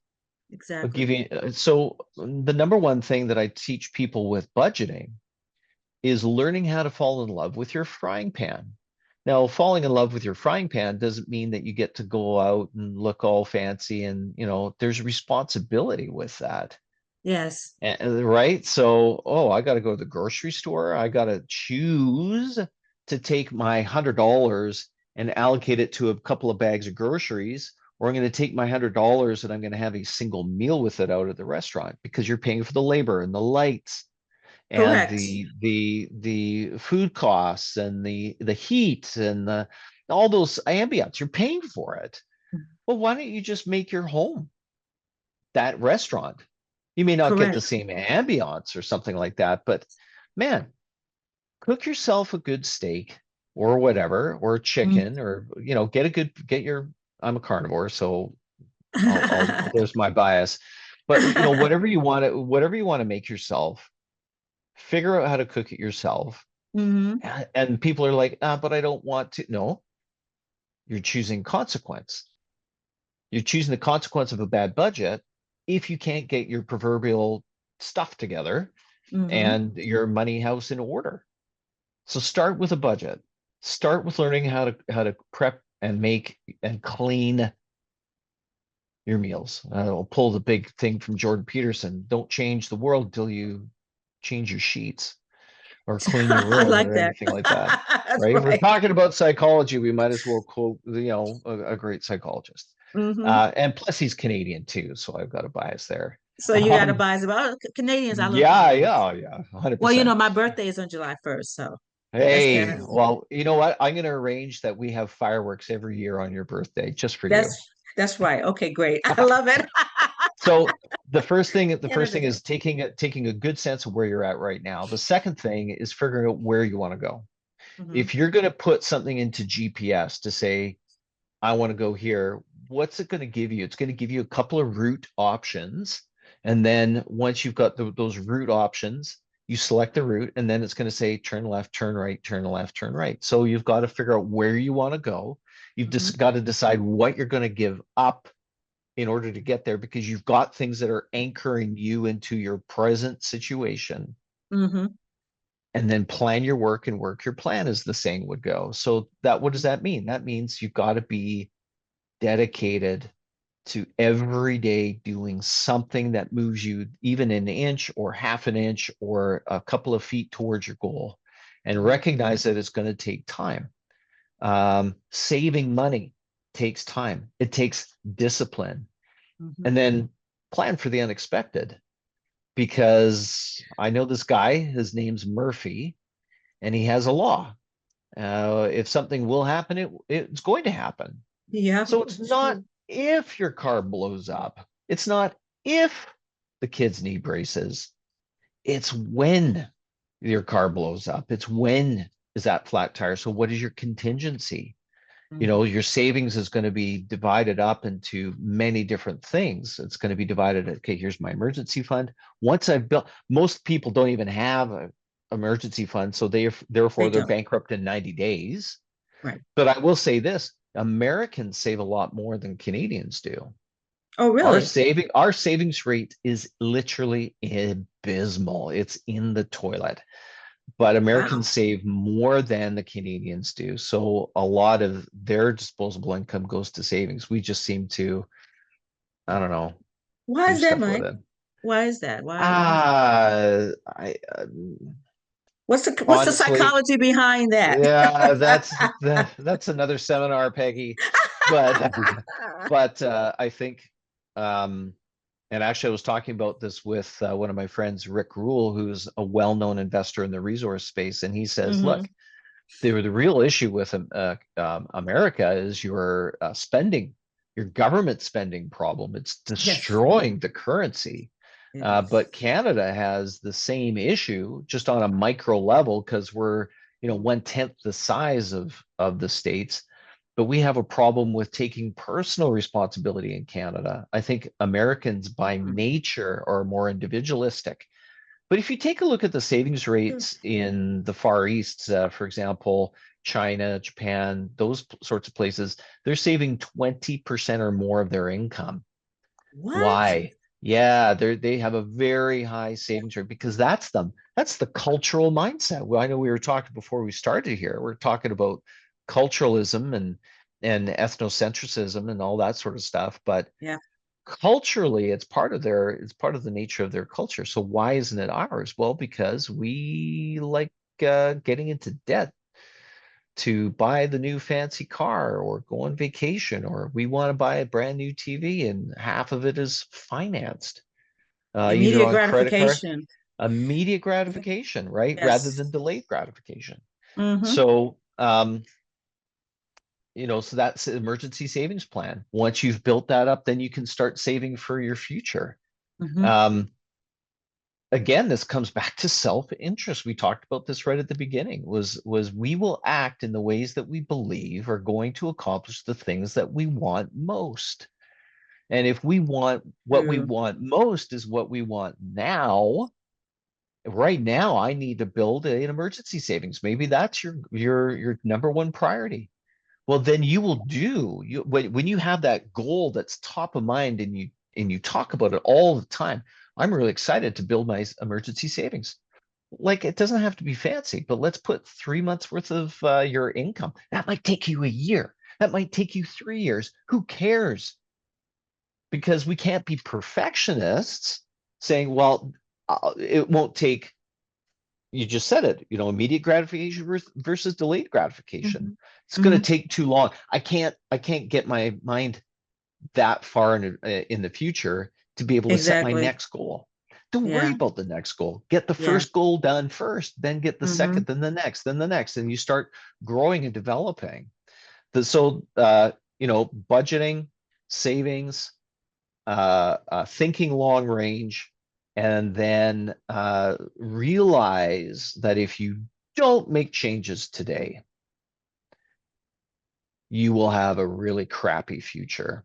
I'll Exactly. give you so the number one thing that I teach people with budgeting is learning how to fall in love with your frying pan. Now, falling in love with your frying pan doesn't mean that you get to go out and look all fancy, and there's responsibility with that. Yes. Right? So, oh, I got to go to the grocery store. I got to choose to take my $100 and allocate it to a couple of bags of groceries, or I'm going to take my $100 and I'm going to have a single meal with it out at the restaurant, because you're paying for the labor and the lights and Correct. the food costs and the heat and all those ambience. You're paying for it. Well, why don't you just make your home that restaurant? You may not get the Correct. same ambiance or something like that, but man, cook yourself a good steak or whatever, or Mm. chicken, or get your. I'm a carnivore, so I'll there's my bias. But whatever you want to make yourself, figure out how to cook it yourself. Mm-hmm. And people are like, but I don't want to. No, you're choosing consequence. You're choosing the consequence of a bad budget if you can't get your proverbial stuff together Mm-hmm. and your money house in order. So start with a budget. Start with learning how to prep and make and clean your meals. I'll pull the big thing from Jordan Peterson. Don't change the world until you change your sheets or clean your I room like or that. anything like that. That's Right? If we're right. talking about psychology, we might as well quote, a great psychologist. Mm-hmm. And plus, he's Canadian too, so I've got a bias there. So you got to Um, buy about yeah, Canadians. I love Canadians. yeah, yeah, Well, 100%. my birthday is on July 1st, so that's kind Hey, of well, you know what? I'm going to arrange that we have fireworks every year on your birthday, just for you. that's right. Okay, great. I love it. So the first thing Canada is taking a good sense of where you're at right now. The second thing is figuring out where you want to go. Day. Hmm. If you're going to put something into GPS to say, I want to go here, what's it going to give you? It's going to give you a couple of route options. And then once you've got those route options, you select the route, and then it's going to say turn left, turn right, turn left, turn right. So you've got to figure out where you want to go. You've Hmm. just got to decide what you're going to give up in order to get there, because you've got things that are anchoring you into your present situation. Hmm. And then plan your work and work your plan, as the saying would go. So what does that mean? That means you've got to be dedicated to every day doing something that moves you even an inch or half an inch or a couple of feet towards your goal, and recognize that it's going to take time. Saving money takes time. It takes discipline. Hmm. And then plan for the unexpected, because I know this guy, his name's Murphy, and he has a law. If something will happen, it's going to happen. Yeah, So it's it's not true. if your car blows up. It's not if the kids need braces. It's when your car blows up. It's when is that flat tire. So what is your contingency? You Mhm. know, your savings is going to be divided up into many different things. It's going to be divided, okay, here's my emergency fund. Once I've built, most people don't even have a emergency fund, so They therefore they're don't. bankrupt in 90 days. Right. But I will say this, Americans save a lot more than Canadians do. Oh, really? Our savings rate is literally abysmal. It's in the toilet. But Wow. Americans save more than the Canadians do. So a lot of their disposable income goes to savings. We just seem to, I don't know, Why do is that, stuff with Mike? it. Why is that? Why is that? I What's the honestly, psychology behind that? yeah, that's another seminar, Peggy. But I think um and actually I was talking about this with one of my friends, Rick Rule, who's a well-known investor in the resource space, and he says, Hmm. look, the real issue with America is your spending, your government spending problem. It's Yes, destroying the currency. it is. But Canada has the same issue, just on a micro level, because we're, you know, 1/10 the size of the states. But we have a problem with taking personal responsibility in Canada. I think Americans by Mm. nature are more individualistic. But if you take a look at the savings Mm. rates in the Far East, for example, China, Japan, those sorts of places, they're saving 20% or more of their income. What? Why? Yeah, they have a very high savings rate because that's the cultural mindset. Well, I know we were talking before we started here. We're talking about culturalism and ethnocentrism and all that sort of stuff, but Yeah. culturally it's part of the nature of their culture. So why isn't it ours? Well, because we like getting into debt to buy the new fancy car or go on vacation, or we want to buy a brand new TV and half of it is financed either Immediate on credit card, gratification. immediate gratification, right, rather Yes. than delayed gratification. Mm-hmm. So you know, so that's the emergency savings plan. Once you've built that up, then you can start saving for your future. Mm-hmm. um, Again, this comes back to self-interest. We talked about this right at the beginning, was we will act in the ways that we believe are going to accomplish the things that we want most. And if we want what we True. want most is what we want now, right now I need to build an emergency savings. Maybe that's your number one priority. Well, then you will do you when you have that goal that's top of mind and you talk about it all the time. I'm really excited to build my emergency savings. Like it doesn't have to be fancy, but let's put 3 months worth of your income. That might take you a year. That might take you 3 years. Who cares? Because we can't be perfectionists saying, well, it won't take, you just said it, you know, immediate gratification versus delayed gratification. Mm-hmm. It's going Mm-hmm. to take too long. I can't get my mind that far in the future to be able to set my Exactly. next goal. Don't worry Yeah. about the next goal. Get the Yeah. first goal done first, then get the Mm-hmm. second, then the next, and you start growing and developing. So, you know, budgeting, savings, thinking long range, and then realize that if you don't make changes today, you will have a really crappy future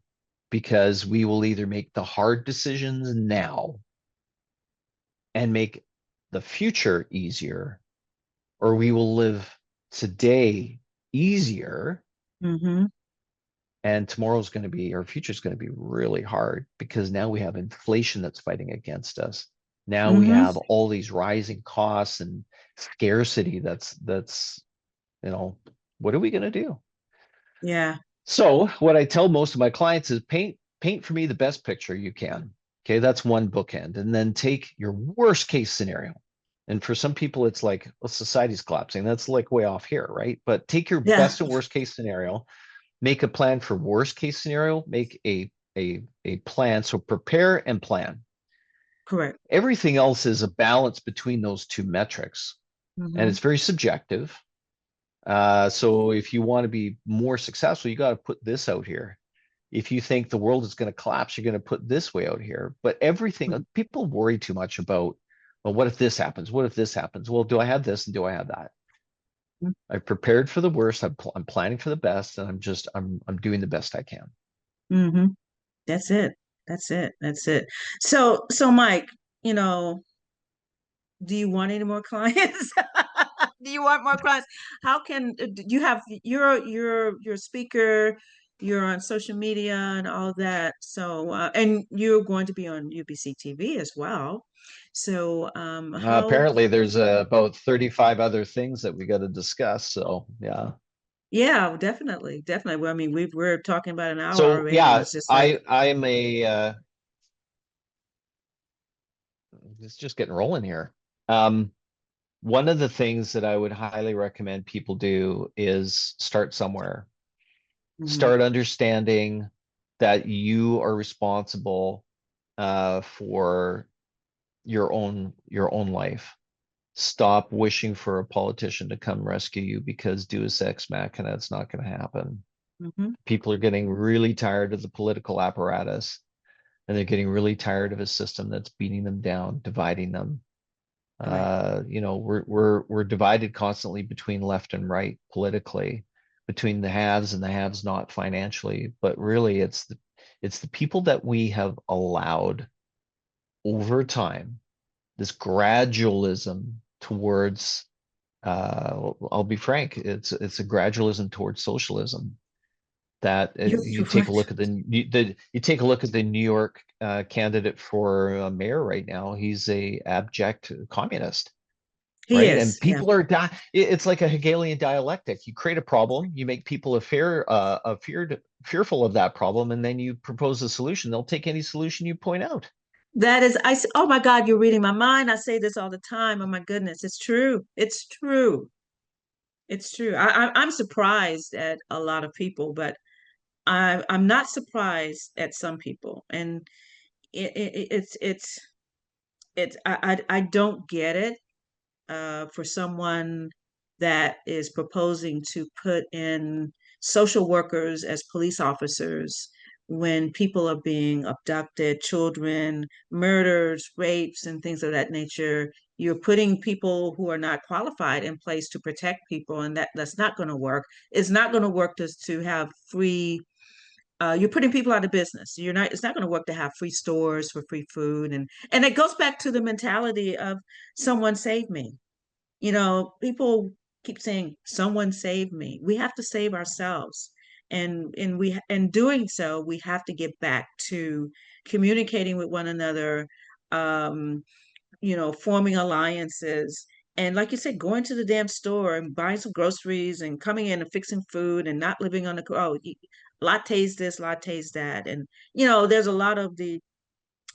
because we will either make the hard decisions now and make the future easier, or we will live today easier Mm-hmm. and tomorrow's going to be, our future is going to be really hard because now we have inflation that's fighting against us. Now we Mm-hmm. have all these rising costs and scarcity that's, you know, what are we going to do? Yeah. So what I tell most of my clients is paint for me the best picture you can. Okay, that's one bookend. And then take your worst case scenario. And for some people, it's like, well, society's collapsing. That's like way off here, right? But take your Yeah. best and worst case scenario, make a plan for worst case scenario, make a plan. So prepare and plan. Correct. Everything else is a balance between those two metrics. And Mm-hmm. it's very subjective. So if you want to be more successful, you got to put this out here. If you think the world is going to collapse, you're going to put this way out here. But everything, people worry too much about, well, what if this happens? What if this happens? Well, do I have this and do I have that? I've prepared for the worst. I'm planning for the best, and I'm doing the best I can. Mm-hmm. That's it. That's it. That's it. So Mike, you know, do you want any more clients? Do you want more clients? How can you have you're a speaker, you're on social media and all that. So and you're going to be on UBC TV as well. So how Apparently, there's about 35 other things that we got to discuss. So yeah. yeah, definitely, definitely. Well, I mean, we're talking about an hour So already, and yeah, it's just like I'm a it's just getting rolling here. Um, One of the things that I would highly recommend people do is start somewhere. mhm, Start understanding that you are responsible for your own life. Stop wishing for a politician to come rescue you because Deus Ex Machina, it's not going to happen. mhm, People are getting really tired of the political apparatus, and they're getting really tired of a system that's beating them down, dividing them. right. We're divided constantly between left and right politically, between the haves and the haves not financially. But really, it's the people that we have allowed over time, this gradualism towards I'll be frank, it's a gradualism towards socialism that you You're take a right. look at you take a look at the New York candidate for mayor right now. He's a abject communist, He right? And is, yeah. people are it's like a Hegelian dialectic. You create a problem, you make people fearful of that problem, and then you propose a solution. They'll take any solution you point out. That is, oh my God, you're reading my mind. I say this all the time. Oh my goodness, it's true. It's true. It's true. I'm surprised at a lot of people, but I'm not surprised at some people. And it's I don't get it for someone that is proposing to put in social workers as police officers when people are being abducted, children, murders, rapes, and things of that nature. You're putting people who are not qualified in place to protect people, and that's not going to work. It's not going to work to have free you're putting people out of business. You're not. It's not going to work to have free stores for free food, and it goes back to the mentality of someone save me. You know, people keep saying, "Someone save me." We have to save ourselves, and we in doing so, we have to get back to communicating with one another. Um, forming alliances. And like you said, going to the damn store and buying some groceries and coming in and fixing food and not living on the, lattes this, lattes that. And, there's a lot of the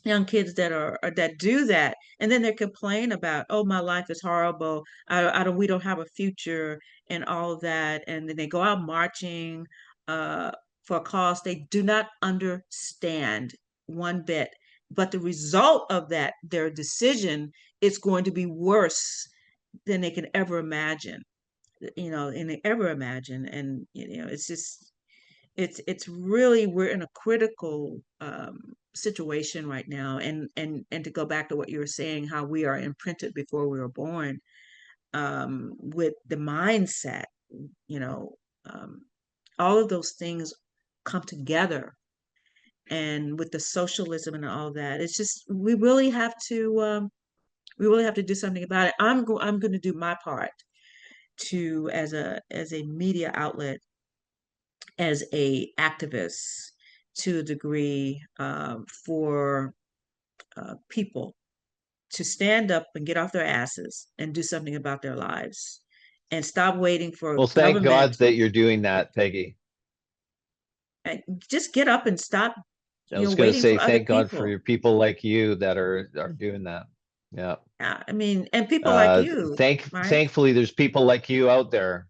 young kids that do that. And then they complain about, oh, my life is horrible. We don't have a future and all of that. And then they go out marching uh, for a cause they do not understand one bit. But the result of that, their decision, is going to be worse than they can ever imagine, and they ever imagine. And, it's just, it's really we're in a critical situation right now. And to go back to what you were saying, how we are imprinted before we were born, with the mindset, you know, um, all of those things come together, and with the socialism and all that, it's just we really have to do something about it. I'm going to do my part to as a media outlet, as a activist to a degree, for people to stand up and get off their asses and do something about their lives and stop waiting for Well, thank government. God that you're doing that, Peggy. And just get up and stop, I was going to waiting say for other thank God for people. your people like you that are doing that. Yeah. I mean, and people like you, Mike. Thankfully there's people like you out there.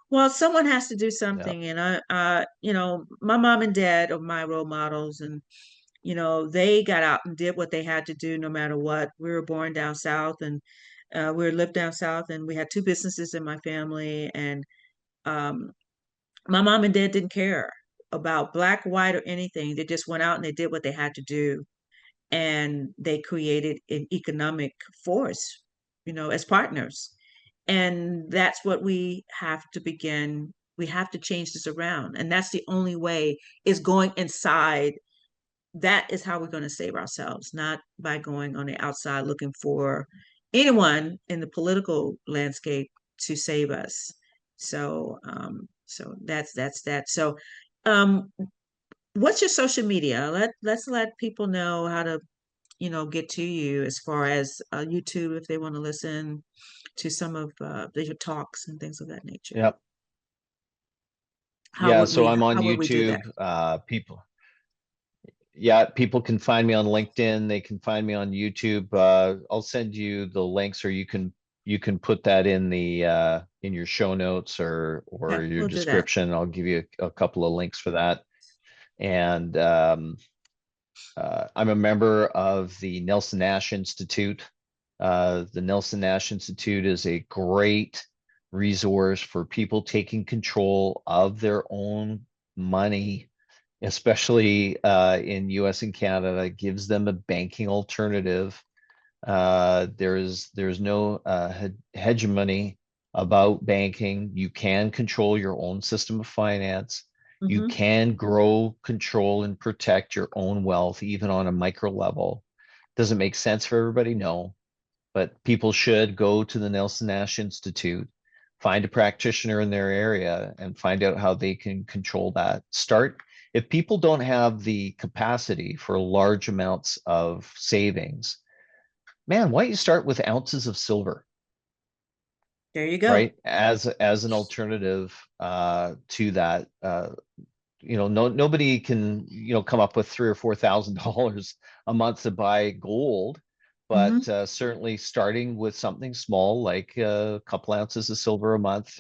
Well, someone has to do Yeah. something. And my mom and dad are my role models, and they got out and did what they had to do no matter what. We were born down south, and we lived down south, and we had two businesses in my family. And um, my mom and dad didn't care about black, white, or anything. They just went out and they did what they had to do. And they created an economic force, as partners. And that's what we have to begin. We have to change this around. And that's the only way, is going inside. That is how we're going to save ourselves, not by going on the outside looking for anyone in the political landscape to save us. So that's that. So um what's your social media? Let's let people know how to, get to you, as far as YouTube, if they want to listen to some of your talks and things of that nature. Yep. How Yeah, would so we I'm on how would we do that? YouTube. People can find me on LinkedIn. They can find me on YouTube. I'll send you the links, or you can put that in the in your show notes, or Okay, your we'll do that. description. I'll give you a couple of links for that. And I'm a member of the Nelson Nash Institute. The Nelson Nash Institute is a great resource for people taking control of their own money, especially in US and Canada. It gives them a banking alternative. There's no hegemony about banking. You can control your own system of finance. You Hmm. can grow, control, and protect your own wealth, even on a micro level. Does it make sense for everybody? No, but people should go to the Nelson Nash Institute, find a practitioner in their area, and find out how they can control that. Start, if people don't have the capacity for large amounts of savings, man, why don't you start with ounces of silver, There you go. right? As an alternative to that. Nobody can, come up with $3,000 or $4,000 a month to buy gold, Hmm. but certainly starting with something small, like a couple ounces of silver a month,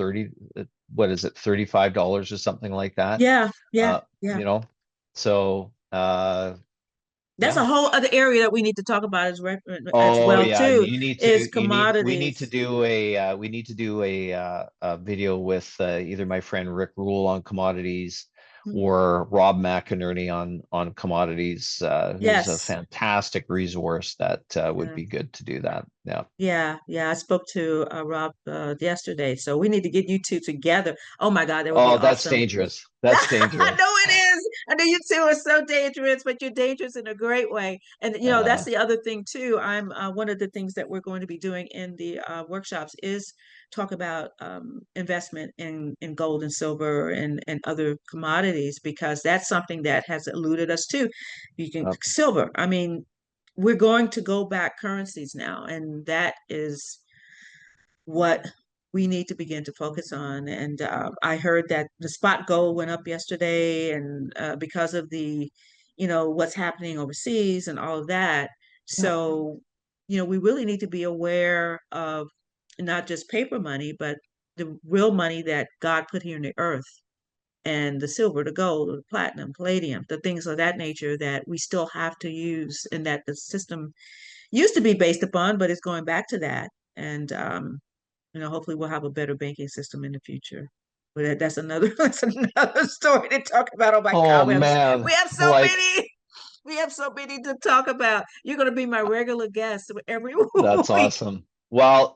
what is it, $35 or something like that. Yeah, yeah, Uh, yeah. you know, so That's a yeah. whole other area that we need to talk about as Oh well yeah, too, you need is to we need to commodities. do a video with either my friend Rick Rule on commodities, Mhm. or Rob McInerney on commodities, who's a Yes. fantastic resource that would Yeah. be good to do that. Yeah. Yeah, yeah. I spoke to Rob yesterday, so we need to get you two together. Oh my God, that would be Oh, that's awesome. dangerous. That's I dangerous. know it is. I know you two are so dangerous, but you're dangerous in a great way. And that's Uh, the other thing too. I'm one of the things that we're going to be doing in the workshops is talk about investment in gold and silver and other commodities, because that's something that has eluded us too. You can uh, silver. I mean, we're going to go back currencies now, and that is what we need to begin to focus on. And I heard that the spot gold went up yesterday, and because of the, what's happening overseas and all of that. yeah. So, we really need to be aware of not just paper money, but the real money that God put here in the earth, and the silver, the gold, the platinum, palladium, the things of that nature that we still have to use, and that the system used to be based upon, but it's going back to that. And hopefully we'll have a better banking system in the future. But that's another that's another story to talk about. Oh my Oh God, man, we have so like many. We have so many to talk about. You're going to be my regular guest every that's week. awesome. Well,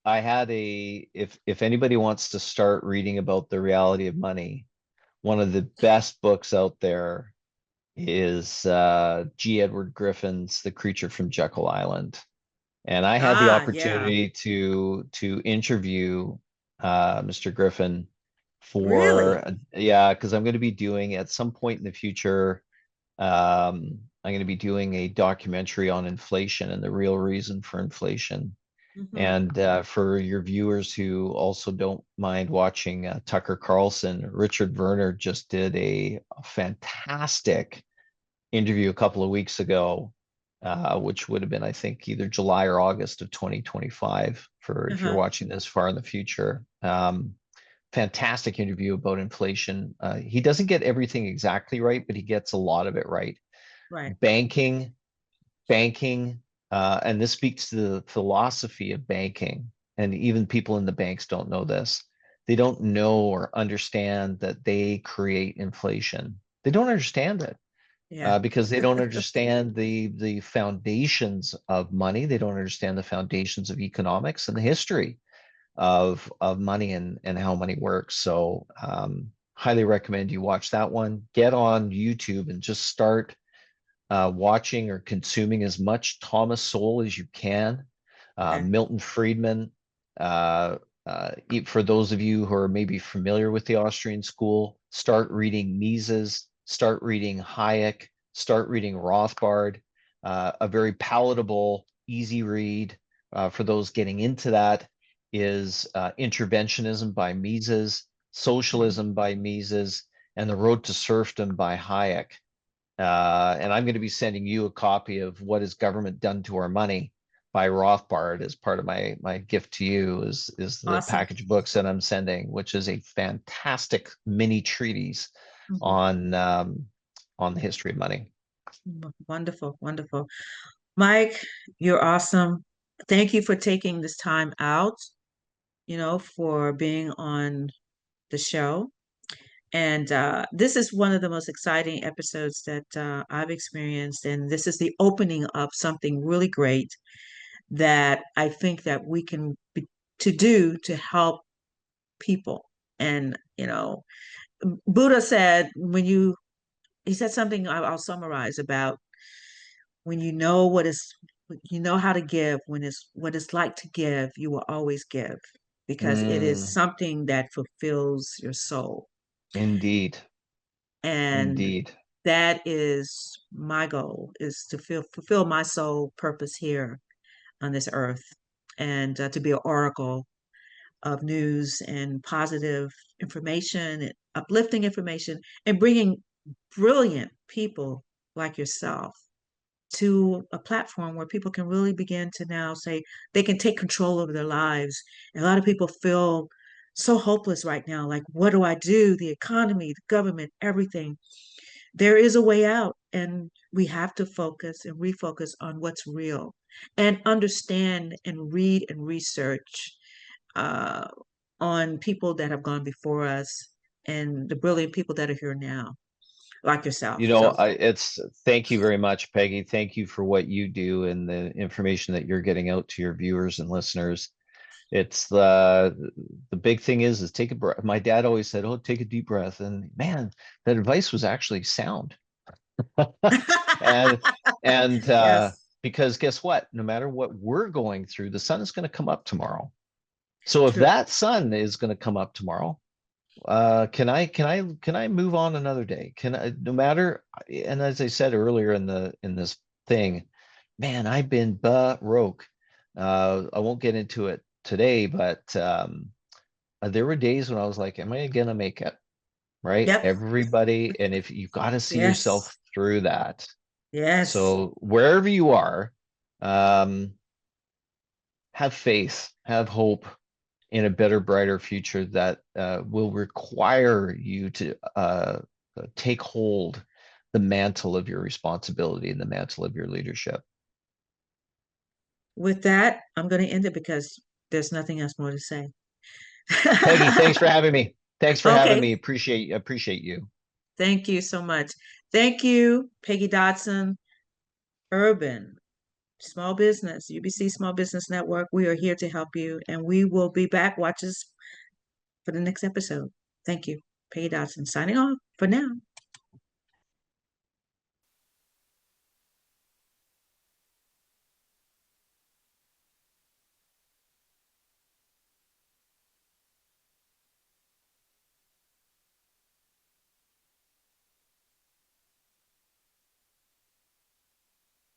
I had if anybody wants to start reading about the reality of money, one of the best books out there is G. Edward Griffin's The Creature from Jekyll Island. And I had the Ah, yeah. opportunity to interview Mr. Griffin Really? yeah, because I'm going to be doing at some point in the future, I'm going to be doing a documentary on inflation and the real reason for inflation. Hmm. And for your viewers who also don't mind watching Tucker Carlson, Richard Werner just did a fantastic interview a couple of weeks ago, which would have been, I think, either July or August of 2025, for if you're Uh-huh. watching this far in the future. Fantastic interview about inflation. He doesn't get everything exactly right, but he gets a lot of it right. Right. Banking, banking, and this speaks to the philosophy of banking. And even people in the banks don't know this. They don't know or understand that they create inflation. They don't understand it Yeah. because they don't understand the foundations of money. They don't understand the foundations of economics and the history. of money and how money works. So highly recommend you watch that one. Get on YouTube and just start watching or consuming as much Thomas Sowell as you can. Okay. Milton Friedman. Uh, for those of you who are maybe familiar with the Austrian school, start reading Mises, start reading Hayek, start reading Rothbard. A very palatable, easy read for those getting into that is Interventionism by Mises, Socialism by Mises, and The Road to Serfdom by Hayek. And I'm going to be sending you a copy of What Has Government Done to Our Money by Rothbard as part of my gift to you is the Awesome. package of books that I'm sending, which is a fantastic mini treatise Mhm. on the history of money. Wonderful, wonderful. Mike, you're awesome. Thank you for taking this time out, for being on the show. And this is one of the most exciting episodes that I've experienced. And this is the opening of something really great that I think that we can be, to do to help people. And, Buddha said, he said something I'll summarize about when you know how to give, when it's what it's like to give, you will always give because it is Mm, something that fulfills your soul. indeed, And indeed. that is my goal, is to fulfill my soul purpose here on this earth, and to be an oracle of news and positive information and uplifting information, and bringing brilliant people like yourself to a platform where people can really begin to now say they can take control over their lives. And a lot of people feel so hopeless right now, like, what do I do? The economy, the government, everything. There is a way out, and we have to focus and refocus on what's real and understand and read and research uh, on people that have gone before us and the brilliant people that are here now, like yourself. You know, So, it's thank you very much, Peggy. Thank you for what you do and the information that you're getting out to your viewers and listeners. It's the big thing is take a breath. My dad always said, "Oh, take a deep breath." And man, that advice was actually sound. And and yes, because guess what? No matter what we're going through, the sun is going to come up tomorrow. So if true. that sun is going to come up tomorrow, can I move on another day? Can I, no matter, and as I said earlier in this thing, man, I've been broke. I won't get into it today, but there were days when I was like, am I gonna make it? Right? Yep. Everybody, and if you got to see yourself Yes. through that. Yes. So wherever you are, um, have faith, have hope in a better, brighter future that will require you to take hold the mantle of your responsibility and the mantle of your leadership. With that, I'm going to end it because there's nothing else more to say. Peggy, thanks for having me. Thanks for having Okay. me. Appreciate you. Thank you so much. Thank you, Peggy Dotson, Urban Small Business, UBC Small Business Network. We are here to help you, and we will be back. Watch us for the next episode. Thank you. Peggy Dotson signing off for now.